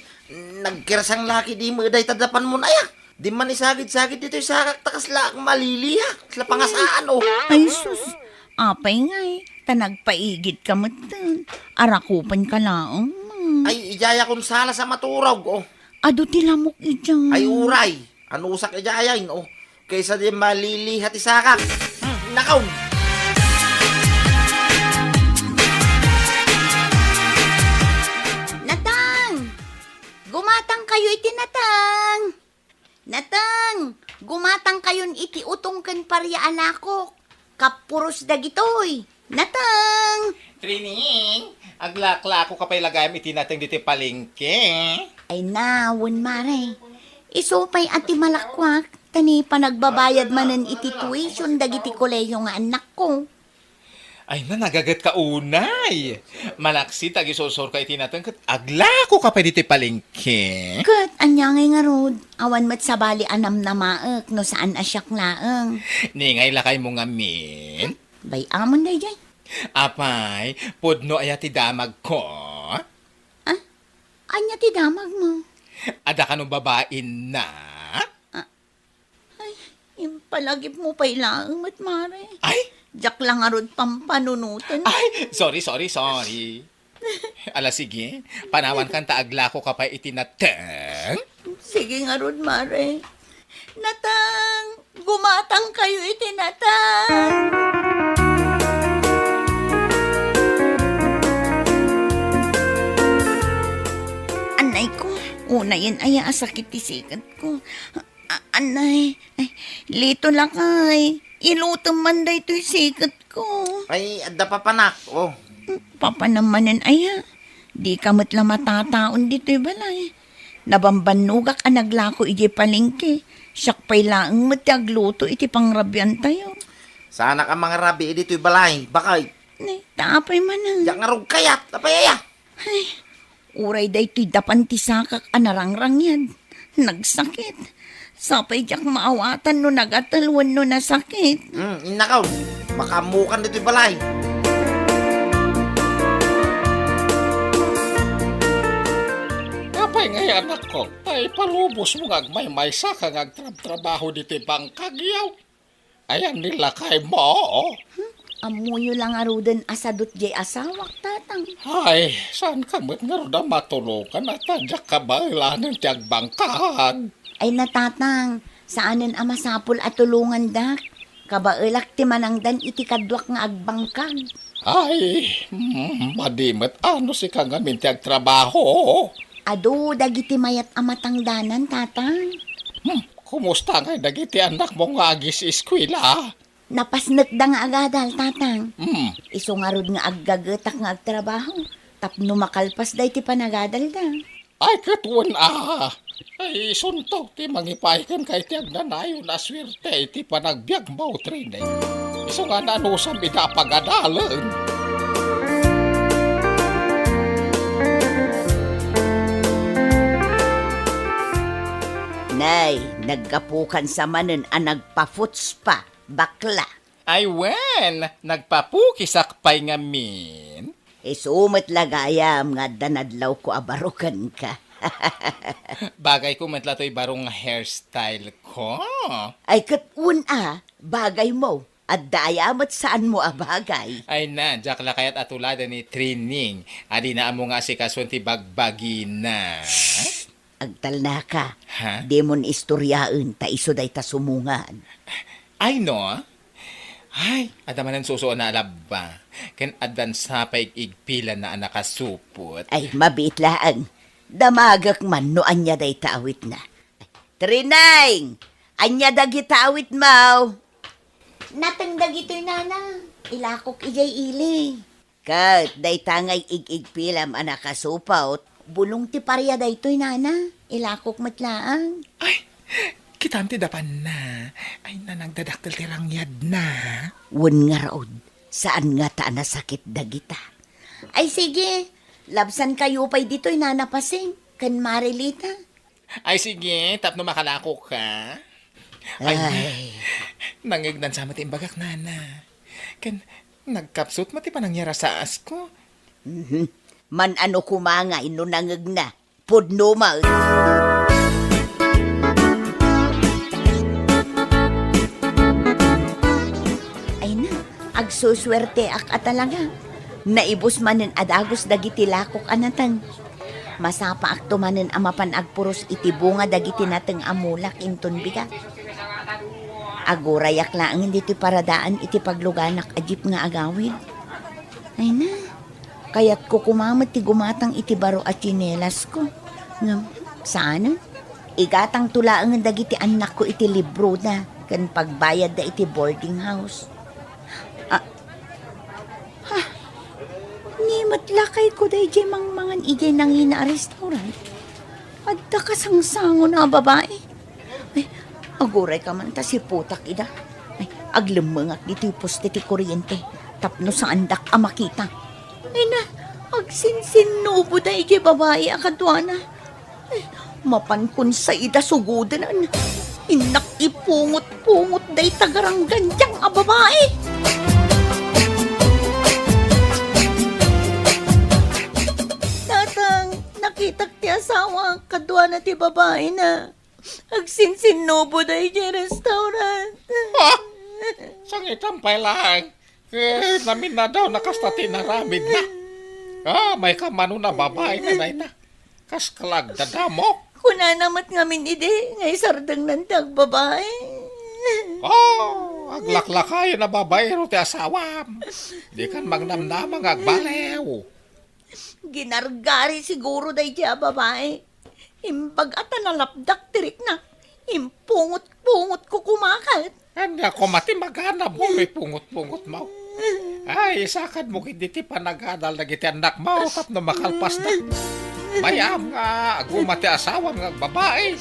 nagkirasang laki di mo day tadapan mo na ya. Di man isagid-sagid dito yung sakak takas laak maliliya. Sila pangasaan, oh. Ay sus, apay ngay, tanagpaigid ka matan. Arakupan ka laong. Ay, ijaya kong sala sa maturog, oh. Ado tilamok ijang. Ay, uray. Ano usak ijayain, oh. Kaysa di malilihat isakak. Nakaw. Natang! Gumatang kayo iti natang! Natang! Gumatang kayon iti utongken parya alako. Kapuros dagitoy. Natang! Trining, aglaklako ka pa'y lagayam iti natin dito palengke. Ay nawon mare. Isupay ati malakwak. Tani pa nagbabayad manen iti tuition dagiti koleyo nga anak ko. Ay na, nagagat ka unay. Malaksi, tagisosor ka iti natin. Aglako ka pa dito palengke. Kat, anyangay nga rod. Awan mat sabali anam na maek no saan asyak laeng. Ningay lakay mo nga min. Bay amon day jay. Apay, pudno ay ati damag ko. Anya ti damag mo. Ada ka nung babain na. Impalagip mo pa ilaang mat mare. Ay, Jak lang arod pampanunutan. ay, sorry. Ala, sige. Panawan kan taaglako ka pa itinateng. Sige nga rod mare. Natang! Gumatang kayo itinatang! Anay ko, una yan ay asakit isikat ko. Anay, lito lang kay. Ilutang man da ito'y sikat ko. Ay, ada pa panak, oh. Papa namanan aya. Di kamot lang matataon dito'y balay. Nabambanugak ang naglako iti palengke. Siyak pa'y laang matagluto iti pangrabyan tayo. Sana ka mga rabi, dito'y balay. Bakay, Tapay man ang. yak nga rog kayat, tapayaya. Uray day to'y dapan ti sakak anarangrang yan. Nagsakit. Sapay jak maawatan no nagatalwan no nasakit. Inakaw, makamukan dito'y balay. Kapay ngay anak ko, tay palubos mo ngagmay-may sa kang agtrabaho dito bangkagyaw. Ayan nila kay mo. Amuyo lang arudan asadot jay asawak tatang. Ay, saan ka mo't nga rin matulungan at tadyak ka ba ilanang tiyag bangkahan? Ay natatang, saanan ang masapul at tulungan dak? Kabailak ti manangdan iti kadwak nga agbangkag. Ay, madimet ano si kang amin tiyag trabaho. Ado, dagiti mayat amatangdanan tatang. Kumusta nga dagiti anak mo nga agis eskwela? Napasnek da nga agadal tatang. Hmm, Iso nga rod nga aggagatak nga agtrabaho. Tapno makalpas da iti panagadal da. ay katuan Ay, suntog ti mangipay kan kay tiyag nanayo na swerte iti panagbiag mo trinay. Iso nga nanusam idapagadalan. Nay, nagkapukan sa manen ang nagpa-foots pa, bakla. Ay wen, nagpapukisak pay nga min. Isumat lagayam nga danadlaw ko abarukan ka. Bagay ko matlatoy barong hairstyle ko. Ay katun bagay mo. At dayamat saan mo abagay. Ay na, jak la kayat atulada ni training. Adi na amo nga si kaswan ti bagbagi na. Agtal na ka. Ha? Demon istoryaan ta iso day ta sumungan. Ay no? Ay, adamanan suso na alaba. Ken adan sa paigpilan na nakasupot. Ay mabit laang. Damagak man no anya day taawit na. Trinay! Anya dagi taawit mau. Natangdag ito'y nana. Ilakok ijay ili. Kat, day tangay igpilam ang nakasupaut. Bulong ti parya da ito'y nana. Ilakok matlaang. Ay, kitam ti dapan na. Ay na nagdadaktal ti rangyad na. Wan nga raod, saan nga ta nasakit dagita. Ay sige, labsan kayo pa'y dito'y nanapasing. Kan Marilita. Ay sige, tapno makalako ka. Ay, nangignan sa mati imbagak nana. Ken, nagkapsut mati pa nangyara sa asko. Man ano kumangay no nangag na, pudno ma. Ay na, agsuswerte ak atalaga. Naibos manen adagos dagiti lakok anatan. Masapa ak tumanen amapan agpuros iti bunga dagiti nateng amulak inton biga. Agurayak laang diti paradaan iti pagluganak ajip nga agawid. Ay na, kaya't ko kumamat ti gumatang iti baro at chinelas ko. Ngam, saan? Igatang tulaang dagiti anak ko iti libro na, kan pagbayad da iti boarding house. Ni matlakay ko day jay mangan ijay nang ina restaurant. At da kasangsango na babae. Ay, aguray ka man ta si putak ida. Ay, aglemengak dito poste ti kuryente. Tapno sa andak makita. Ay na, agsinsinubo da ijay babae akadwana. Ay, mapankun sa ida sugudanan. Inak ipungot-pungot day tagarang gandyang a babae. Nakitak ti asawa, kadwa na ti babae na. Agsinsinubo da iti restaurant. Sangitan pa lang. Namin na daw nakastati na ramid na. May kamano na babae na na. Kas kalag dadamok. Kuna namat ngamin ide, ngay sardang nantag babae. Aglaklakayo na babae ro ti asawam. Di kan magnamnamang agbalew. Ginargari siguro day siya babae. Imbag at nalapdak tirik na. Impungot-pungot ko kumakat. Kanya ko mati maghanap mo may pungot-pungot mo. Ay, Ay, sakad mo hindi ti panagadal na giti anak mo tapno makalpas na. Mayam nga, agumati asawa nga babae.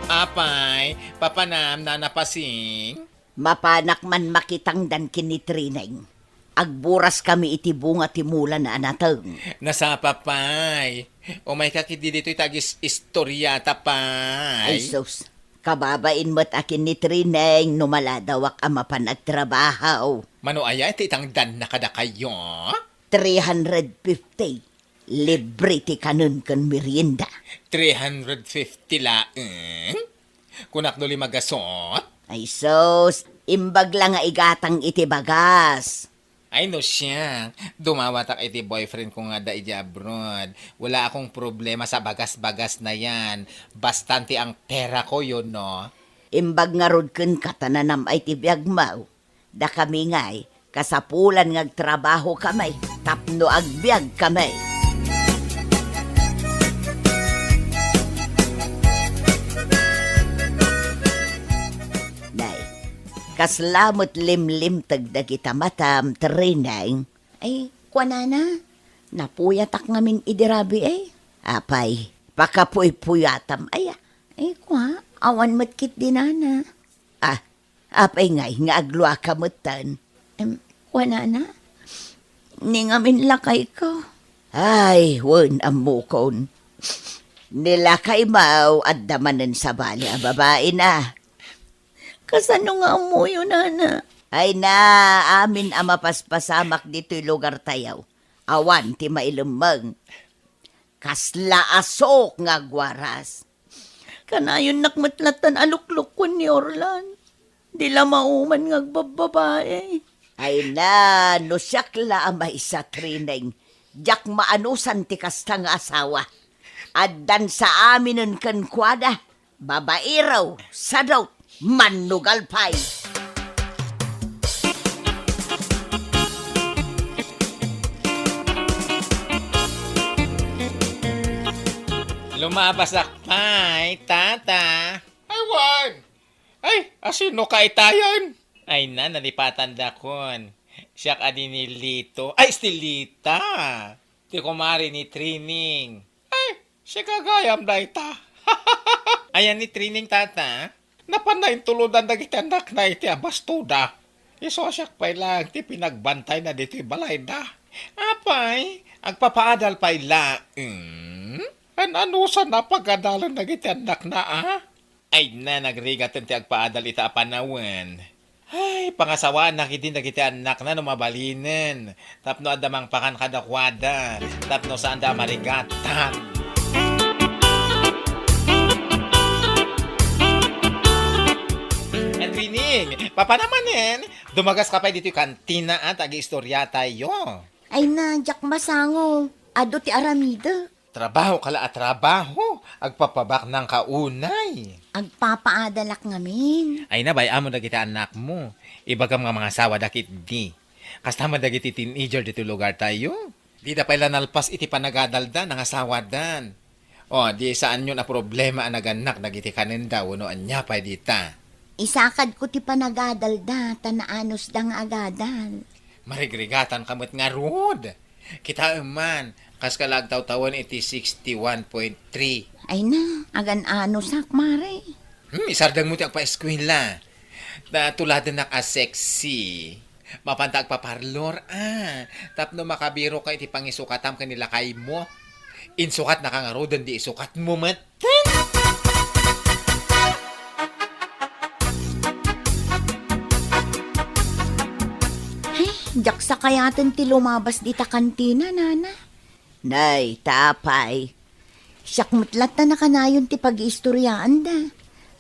Apay, papanam na napasing. Mapanak man makitang dan kinitrineng. Agburas kami iti bunga ti mula na anateng. Nasa papay. O may kakidi dito itagis istorya tapay. Ay sus, kababain mo't akin ni Trineng numaladawak ang mapanagtrabaho. Mano aya iti itang dan na kada kayo? 350. Libre ti kanun kan merienda. 350 laeng? Kunak no limagasot? Ay sus, imbag lang nga igatang iti bagas. Ay no siya, dumawatak iti boyfriend ko nga da iti abroad. Wala akong problema sa bagas-bagas na yan. Bastante ang pera ko yun, no? Imbag nga rod kun katananam ay ti biyagmaw. Da kami nga'y kasapulan ngagtrabaho kamay, tapno agbyag kamay. Nay, kaslamot limlim tagda kita matam trineng. Ay, kwanana, napuyatak ngamin idirabi eh. Apay, pakapuy-puyatam ay. Ay, kwa, awan matkit dinana. Apay ngay, nga agluwa kamutan. Kwanana, ningamin lakay ko. Ay, wan amukon. Nilakay mau at damanan sa bali ang babae na. Kasano nga amuyo, nana? Ay na, amin ang mapaspasamak dito'y lugar tayaw. Awan ti mailumang. Kasla asok nga gwaras. Kanayon nakmatlatan aluklok ko ni Orlan. Dila mauman nga bababae. Ay na, no siyakla ang maisa trineng. Diyak maanusan ti kastang asawa. Addan sa aminin kan kwada. Babairaw, sadaw, manugal pay. Lumabas akpay, tata. Ay, wan! Ay, asino ka itayon? Ay na, nalipatan da kon. Siyak adi ni Lito. Ay, stilita! Ti kumari ni Trining. Ay, siya kagayam da ita. Ayan ni Trining, tata. Napanayin tuludan na gitanak na iti abastuda. Iso siyak pa'y lang, ti pinagbantay na dito balay da. Apay, agpapaadal pa'y lang. Anusan na pagadalan na gitanak na Ay na, nagrigatan ti agpaadal ita apanawan. Ay, pangasawaan na kiti na kita anak na numabalinin. Tapno adamang pakan kadakwada. Tapno saan da marigatan. Trining, papanamanin, dumagas ka pa dito yung kantina at ag-istorya tayo. Ay na, Jack Masango. Ado ti Aramida. Trabaho kala at trabaho, agpapabak ng kaunay. Agpapaadalak ngamin. Ay na, bayaan mo na kita anak mo. Ibagam nga mga asawa dakit di. Kastama dagiti teenager dito lugar tayo. Di da pala nalpas iti panagadalda ng asawa dan. O, di saan yun na problema ang naganak dagiti kaninda, uno anya pa dita. Isakad ko ti panagadalda, tanaanos da nga agadal. Marigrigatan kamot nga rod. Kita man, kas kalagtaw-tawan iti 61.3. Ay na, agan-ano sakmare. Isardang mo ti agpa-eskwela. Na tuladan na ka-sexy. Mapantag paparlor, Tapno makabiro ka iti pangisukatam kanila kay mo. Insukat na kangarodan di isukat mo matan. Jack sa kayatan ti lumabas di ta kantina, nana. Nay, tapay. Siyak mutlat na nakanayon ti pag-iistoryaan da.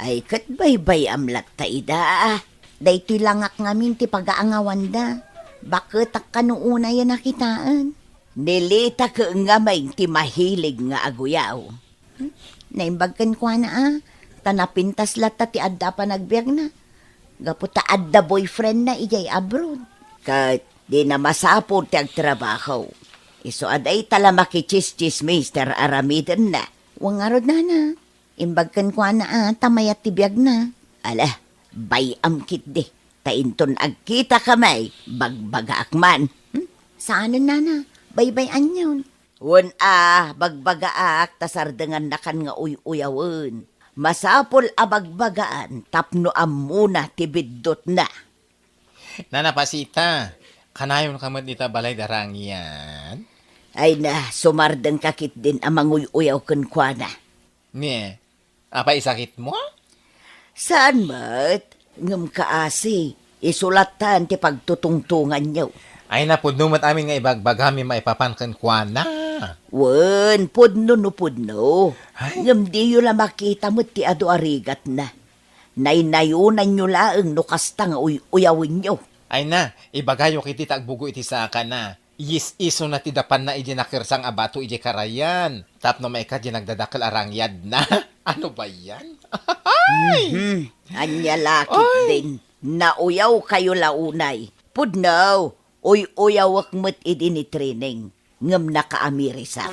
Ay katbaybay amlat ta ida. Daytoy langak ngamin ti pag-aangawan da. Bakit ak kanuuna yan nakitaan? Nilita ka nga may ti mahilig nga aguyaw. Naimbagkan kwa na Tanapintas lata ti adda pa nagbiag na. Gaputa adda boyfriend na ijay abroad. Kat di na masapod ti agtrabaho. Iso aday tala makichis-chis Mr. Aramiden na. Wangarod na. Imbagkan kwa na tamayat ti biag na. Ala, bayam kit di. Tainton agkita kamay, bagbaga akman. Saan na? Baybayan yun. Wan bagbagaak, tasardengan na kan nga uyawon. Masapol abagbagaan, tapno amuna tibiddot na. Nana Pasita, kanayon ka mo dita balay darang yan? Ay na, sumardeng kakit din amang uyaw kun kwa na. Nie, apa isakit mo? Saan mat? Ngam kaasi, isulatan ti pagtutungtungan niyo. Ay na pudnumat amin nga ibagbagami maipapankan kwa na. Wen, pudno no pudno. Ay. Ngam di yun la makita mo ti ado arigat na. Naynayunan nyo laeng no kasta nga uyawin nyo. Ay na, ibagayo kiti tagbugo iti saka na. Iso na ti dapan na iji nakirsang abato iji karayan. Tapno maika di nagdadakal arangyad na. Ano ba yan? Anya lakit din. Nauyaw kayo launay. Pudno, uyawak mo't idi ni training. Ngam nakaamirisak.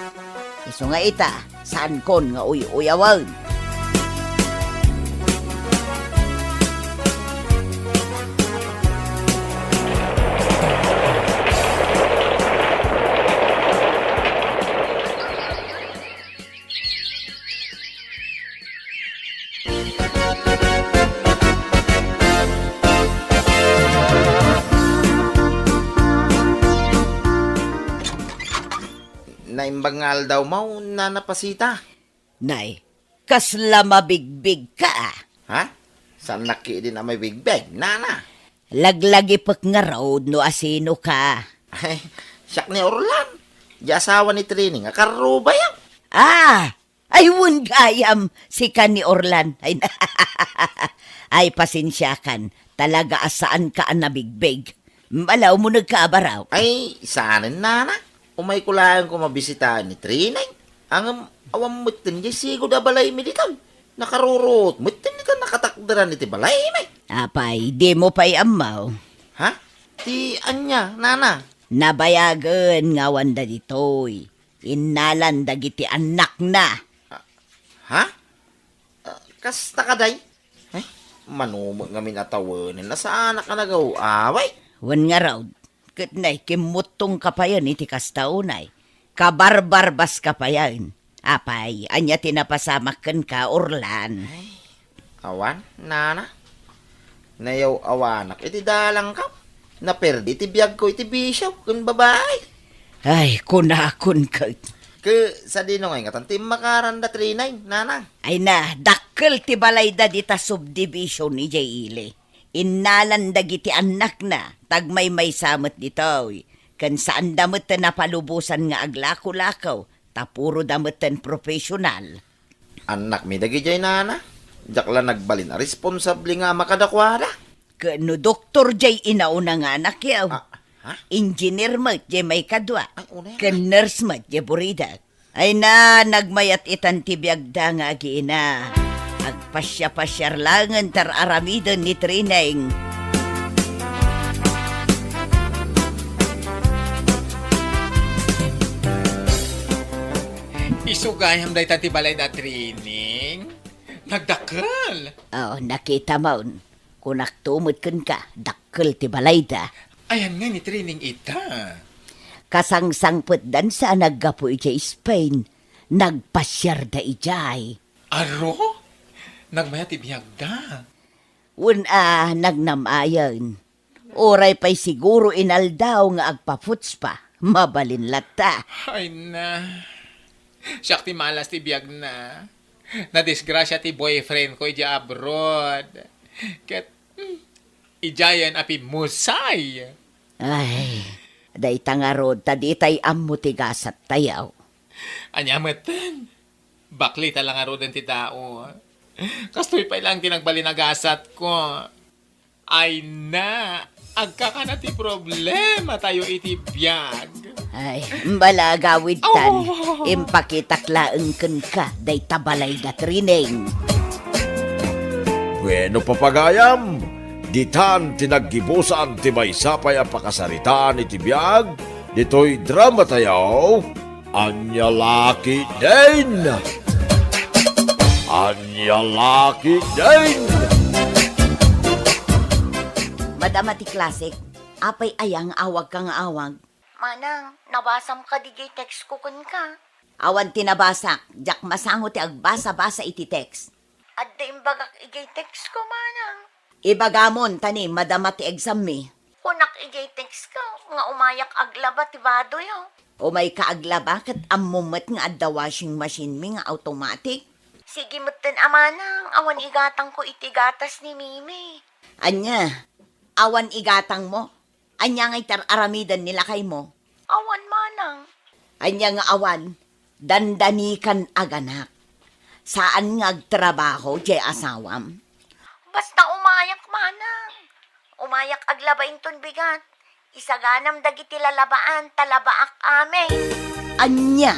Iso nga ita, saan kon nga uyawan? Naimbangal daw mo, Nana Pasita. Nay, kasla mabigbig ka. Ha? Saan naki din na may big bag, Nana? Laglagi pag nga road no asino ka. Ay, siyak ni Orlan. Di asawa ni Trining, akaruba yan. Ay wun gayam si ka ni Orlan. Ay pasensya kan, talaga asaan ka ang nabigbig. Malaw mo nagkaabaraw. Ay, saanin, Nana? Umay kulaan ko mabisitahan ni Trining. Ang awam mutin di sigo da balay mi dito. Nakarurot mutin ni ka nakatakdaran iti balay mi. Apay, di mo pa'y amaw. Ha? Ti anya, Nana? Nabayagan nga wanda ditoy. Inalan dagiti anak na. Ha? Kasta ka day? Ay, manumag nga minatawanin na sa anak ka nagaw-away. Wan nga raw, katnay kimutong kapayan iti kastaunay. Kabarbarbas kapayan. Apay, anya tinapasamakan ka, Orlan. Awan, Nana? Nayaw awanak, iti dalang ka. Naperdi iti biyag ko iti bisyo, kun babae. Ay, kunakun ka. Sa dino ngayon katantim makaranda Trinay, Nana. Ay na, dakkel ti balay da dita subdivision ni Jayle. Inalan dagiti anak na, tagmay may samot dito. Kan saan damot na palubusan nga aglako-lakaw, tapuro damotan profesional. Anak mi dagi jay, Nana. Jakla nagbalin a responsable nga makadakwada. Kano doktor jay inauna nga anak yaw. Ha? Engineer mo jay may kadwa. Ay, una yan. Kan nurse mo jay burida. Ay na, nagmayat itan tibiyagda nga agina. Agpasya-pasyar langan tar aramidon ni Trineng. Isugayam day tati balay da Trining. Nagdakal. Oh, nakita mo. Kunak tumot kun ka, dakkel ti balayda. Ayan nga ni Trining ita. Kasangsangput dan sa naggapo ijay Spain. Nagpasyar da ijay. Aro? Nagmaya tibiyag da. Nagnamayan. Oray pa'y siguro inaldaw nga agpaputs pa. Mabalin lata. Ay na. Siyak ti malas ti biyag na. Nadisgrasya ti boyfriend ko iti abroad. Ket, ijayan api musay. Ay, day tangarod, taditay ammutigasat tayaw. Anyamatan. Bakli talang arodan ti tao. Kastoy pa ilang tinagbalinagasat ko. Ay na, agkakana ti problema tayo iti biyag. Ay, mbala gawid tan, impakitaklaan ken ka, day tabalay da Trineng. Bueno papagayam, ditan tinaggibusan ti maysapay ang pakasaritaan iti biyag, dito'y drama tayaw, Anya Laki din! Anya Laki din! Madama ti klasik, apay ayang awag kang awag. Manang, nabasam ka di text ko kun ka. Awan tinabasak, jak masango ti agbasa-basa iti text. Adda imbagak igay text ko, manang. Ibagamon, tani, madama ti exam mi. Kunak igay text ka, nga umayak aglaba ti bado yo. Umay ka aglaba, kat amumat nga adda washing machine mi nga automatic. Sige mutten amanang, awan igatang ko iti gatas ni Mimi. Anya, awan igatang mo? Anya nga itar aramidan nila kay mo? Awan manang. Anya nga awan, dandanikan aganak. Saan nga agtrabaho, jay asawam? Basta umayak manang. Umayak aglabain ton bigat. Isaganam dagiti lalabaan, talabaak ame. Anya?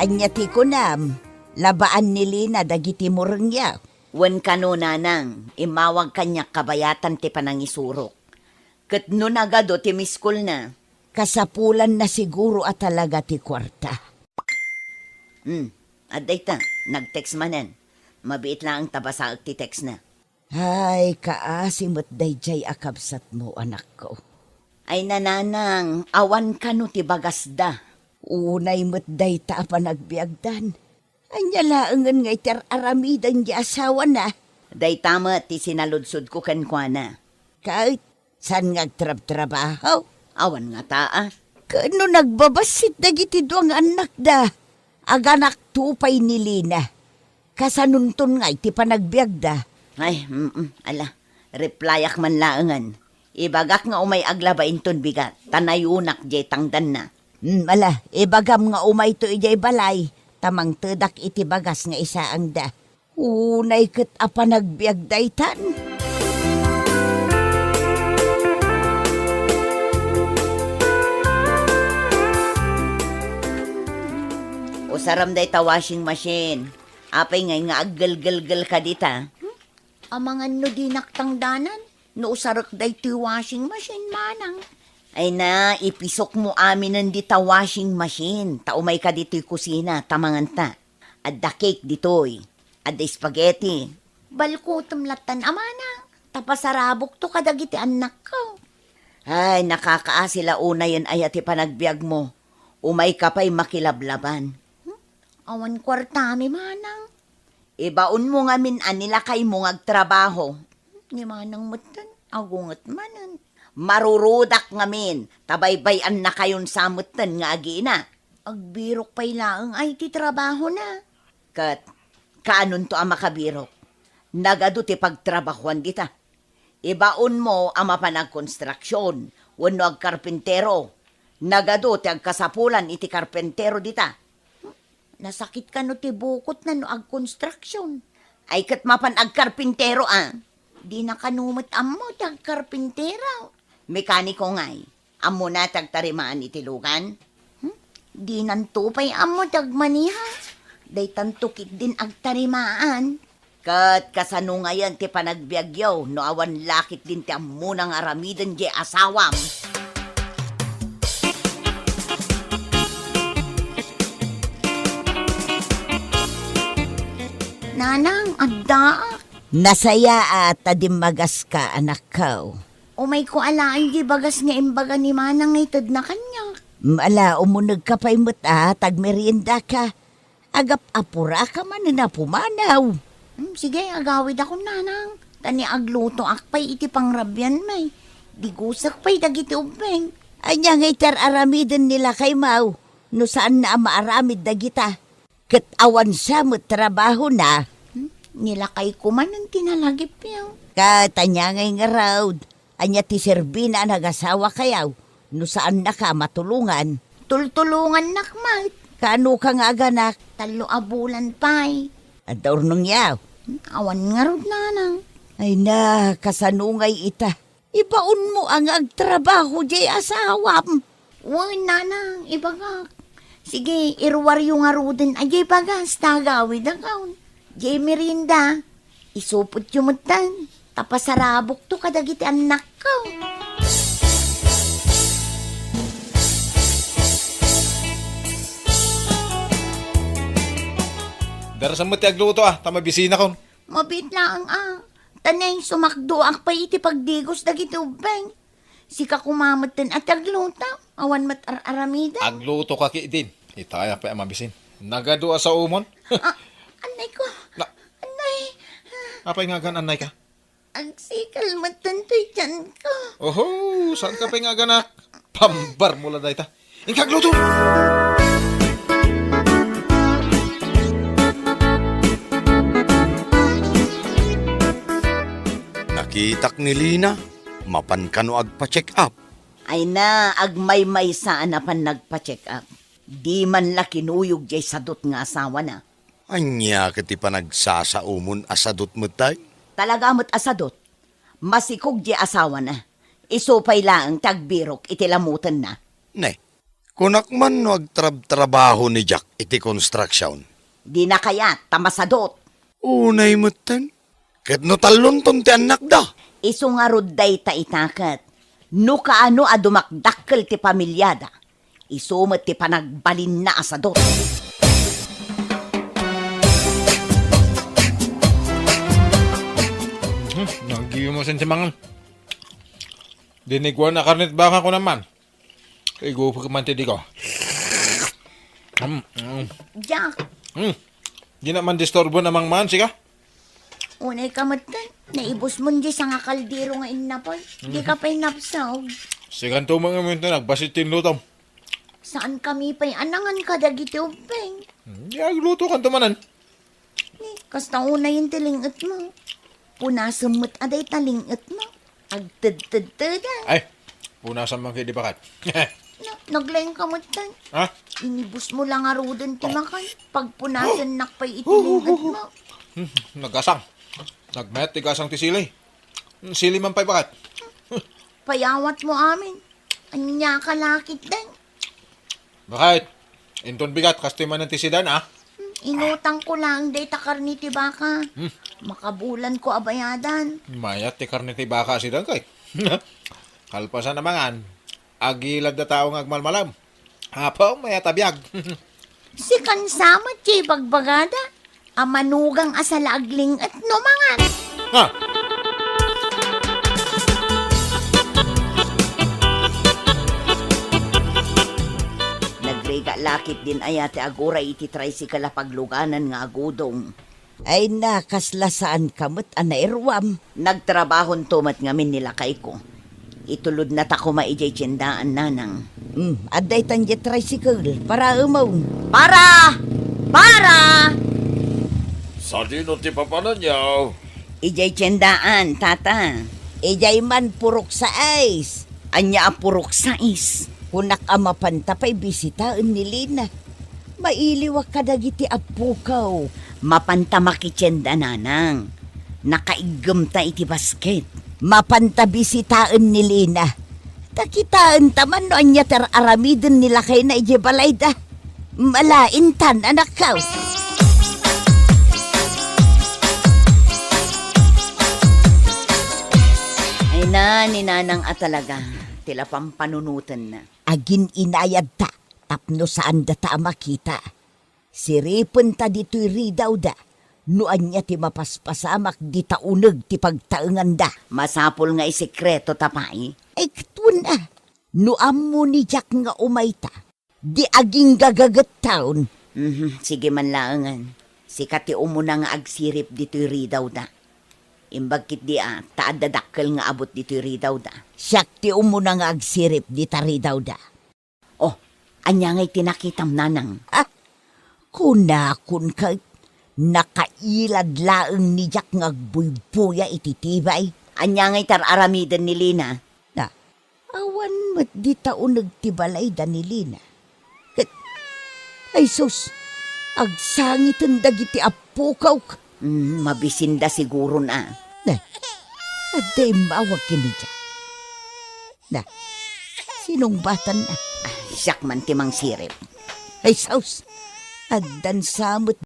Anya ti kunam, labaan ni Lina dagiti murengya. Wen kano nanang, imawag kanya kabayatan ti panangisurok. Ket no nagado ti miskul na. Kasapulan na siguro at talaga ti kwarta. Aday ta, nag-text manen. Mabiit lang ang tabasa ti text na. Ay, kaasimot dayjay akabsat mo, anak ko. Ay nananang, awan ka no ti bagasda. Unay mo't day ta pa nagbiagdan. Anya laangan nga iter aramidan di asawa na. Day tama ti sinaludsod ko kankwana. Kahit saan ngagtrab-trabaho? Awan nga taa. Kano nagbabasit dagiti doang anak da. Aganak tupay ni Lina. Kasanuntun nga iti panagbiagda. Ay, ala. Replyak man laangan. Ibagak nga umay aglabain ton bigat. Tanayunak jay tangdan na. Ala, ibagam nga umay to ijay balay. Tamang tedak iti bagas nga isaang da. Unay ket apa nagbiagdaytan. Usaram day ta washing machine. Apay ngay nga aggal-gal-gal ka dita. Amangan no di naktangdanan. No usarak day ti washing machine manang. Ay na, ipisok mo amin ng dita washing machine. Taumay ka dito'y kusina, tamangan ta. Adda cake dito'y. Adda spaghetti. Balkutom latan amana. Tapasarabok to kadagiti anak ko. Ay, nakakaasila una yan ay ati panagbiag mo. Umay ka pa'y makilablaban. Awan kwartami manang. Ibaon mo nga min anila kay mo ngagtrabaho. Ni manang mutan, agungat manan. Marurudak ngamin, tabaybayan na kayon samutan nga agina. Agbirok pa'y laang ay ti trabaho na. Kat, kaanon to ang makabirok? Nagado ti pagtrabahuan dita. Ibaon mo ang mapanagkonstruksyon, wano ag karpintero. Nagado ti agkasapulan iti karpintero dita. Nasakit ka no ti bukot na no ag konstruksyon. Ay kat mapan ag karpintero Di na kanumot amo ti ag karpintero. Mekaniko ngay, amo na tagtarimaan iti lugan. Di nantupay amo tagmaniha. Day tantukit din agtarimaan. Kat kasano ngayon ti panagbiagyaw, no awan lakit din ti amo nang aramidan di asawam. Nanang, adda. Nasaya at tadimagas ka, anak ko. Umay ko alaan di bagas nga imbaga ni manang itad na kanya. Ala, umunag ka pa'y muta, tagmerienda ka. Agap apura ka man na pumanaw. Sige, agawid ako nanang. Tani agluto akpay iti pangrabyan may. Di gusak pa'y dagiti ubeng. Anya nga itar aramidan nila kay Mau. No saan na maaramid dagita. Kat awan sa mo trabaho na. Nilakay ko man ang tinalagip yaw. Katanya ngay nga raw. Anya ti Serbina nagasawa kayaw. No saan na ka matulungan. Tultulungan nakmat. Kano ka nga aganak? 3 abulan pa'y. Ador nung yaw. Awan nga rod nanang. Ay na, kasanungay ita. Ibaon mo ang agtrabaho jay asawam. Uy nanang, ibagak. Sige, irwaryo nga rodin ajay bagas, tagawid agaw. Jay merinda, isupot yumutan. Tapasarabok to kadagiti anak ko. Darasan mo ti agluto tamabisina kon. Mabitlaan Tanay sumakdo ak pa iti pagdigos dagiti ubeng. Sika kumamatan at agluta. Awan mat aramida. Agluto ka ki din. Itaya pa mabisin. Nagadua sa umon. Anay ko. Na- Anay. Apay nga gan anay ka? Agsikal matantoy dyan ko. Oho, saan ka pa nga ganak? Pambar mula dahi ta. Ingkagluto! Nakitak ni Lina, mapan ka no agpa-check up. Ay na, agmay-may saan na pan nagpa-check up. Di man la kinuyog jay sadot nga asawa na. Anya kati pa nagsasaumon asadot mo tay? Talaga mo't asadot. Masikog jay asawa na. Isupay lang tagbirok itilamutan na. Ne, kunak man no agtrab-trabaho ni Jack iti construction. Di na kaya tamasadot. Unay mo tan. Kat no talon ton ti anak da. Isu nga ruday ta itakat. No kaano a dumakdakkel ti pamilyada. Isumat ti panagbalin na asadot. Nanggiyo mo sentimangan. Dinigwan na karnit baka ko naman. Igo pa kamantidi ko. Jack, Di naman disturbo namang man, sika? unay kamatan. Naibos mo di sa nga kaldero nga inapoy. Di ka pa'y napsaw. Sikan to mga minto nagbasitin lutom. Saan kami pa'y anangan ka dagiti ubeng? Di agluto kan tumanan. Kasta unay yung tilingat mo. Punasumot aday talingat mo. Agtad-tad-tadan. Ay, punasan man kayo di bakat. Naglayang kamutan. Ha? Inibus mo lang arudan ti makan. Pagpunasan nakpay itilingat mo. Nagkasang. Nagmet, tigasang ti sili. Sili man pa'y bakat. Payawat mo amin. Anya ka lakit din. Bakit? Inton bigat, kasti man ang tisidan, ah. Inutang ko lang day takar ni tibaka. Makabulan ko abayadan. Mayat, ti karniti baka sidan kay. Kalpasan namangan. Agilad na tao ng agmalmalam. Hapaw, mayat abiyag. Si kansamat jay bagbagada. Amanugang asala agling at numangan. Ha? Nagrega lakit din ayate agora iti tricycle a pagluganan nga agudong. Ay nakaslasaan kamot anairwam. Nagtrabahon tumat ngamin nila kay ko. Itulod na tako maijay tiyendaan nanang. Aday tan jet tricycle para umaw. Para! Sa dino ti papanan yaw? Ijay tiyendaan, tata. Ijay man purok sa ice. Anya a purok sa is. Kunak amapantapay bisitaan ni Lina. Mailiwak kadagiti apukaw. Mapantamaki tiyenda nanang. Nakaigam ta iti basket. Mapantabisitaan ni Lina. Takitaan taman no anya ter aramidin nila kay na ije balayda. Malaintan anak kaw. Ay na, ni nanang atalaga. Tila pampanunutan na. Agin inayad ta. Tapno saan data makita. Siripon ta dito'y ridaw da. Nuan niya ti mapaspasamak di taunag ti pagtaengan da. Masapol nga isekreto tapay. Ay katun na. Nuam mo ni Jack nga umayta. Di aging gagagat taon. Sige man laangan. Sikati umuna nga agsirip dito'y ridaw da. Imbagkit di taadadakkel nga abot dito'y ridaw da. Siyak ti umuna nga agsirip di ta ridaw da. Oh, anya nga'y tinakitam nanang. Kunakun ka. Nakailad laeng ni Jack ngagbuybuya ititibay. Anya nga'y tararamidan ni Lina. Na, awan mat di taon nagtibalay da ni Lina. Ay sus, agsangitan dagiti apukaw. Mabisinda siguro na. Na, aday mawag kini Jack. Na, sinong batan na? Siyak man timang sirip. Ay sus, adan samot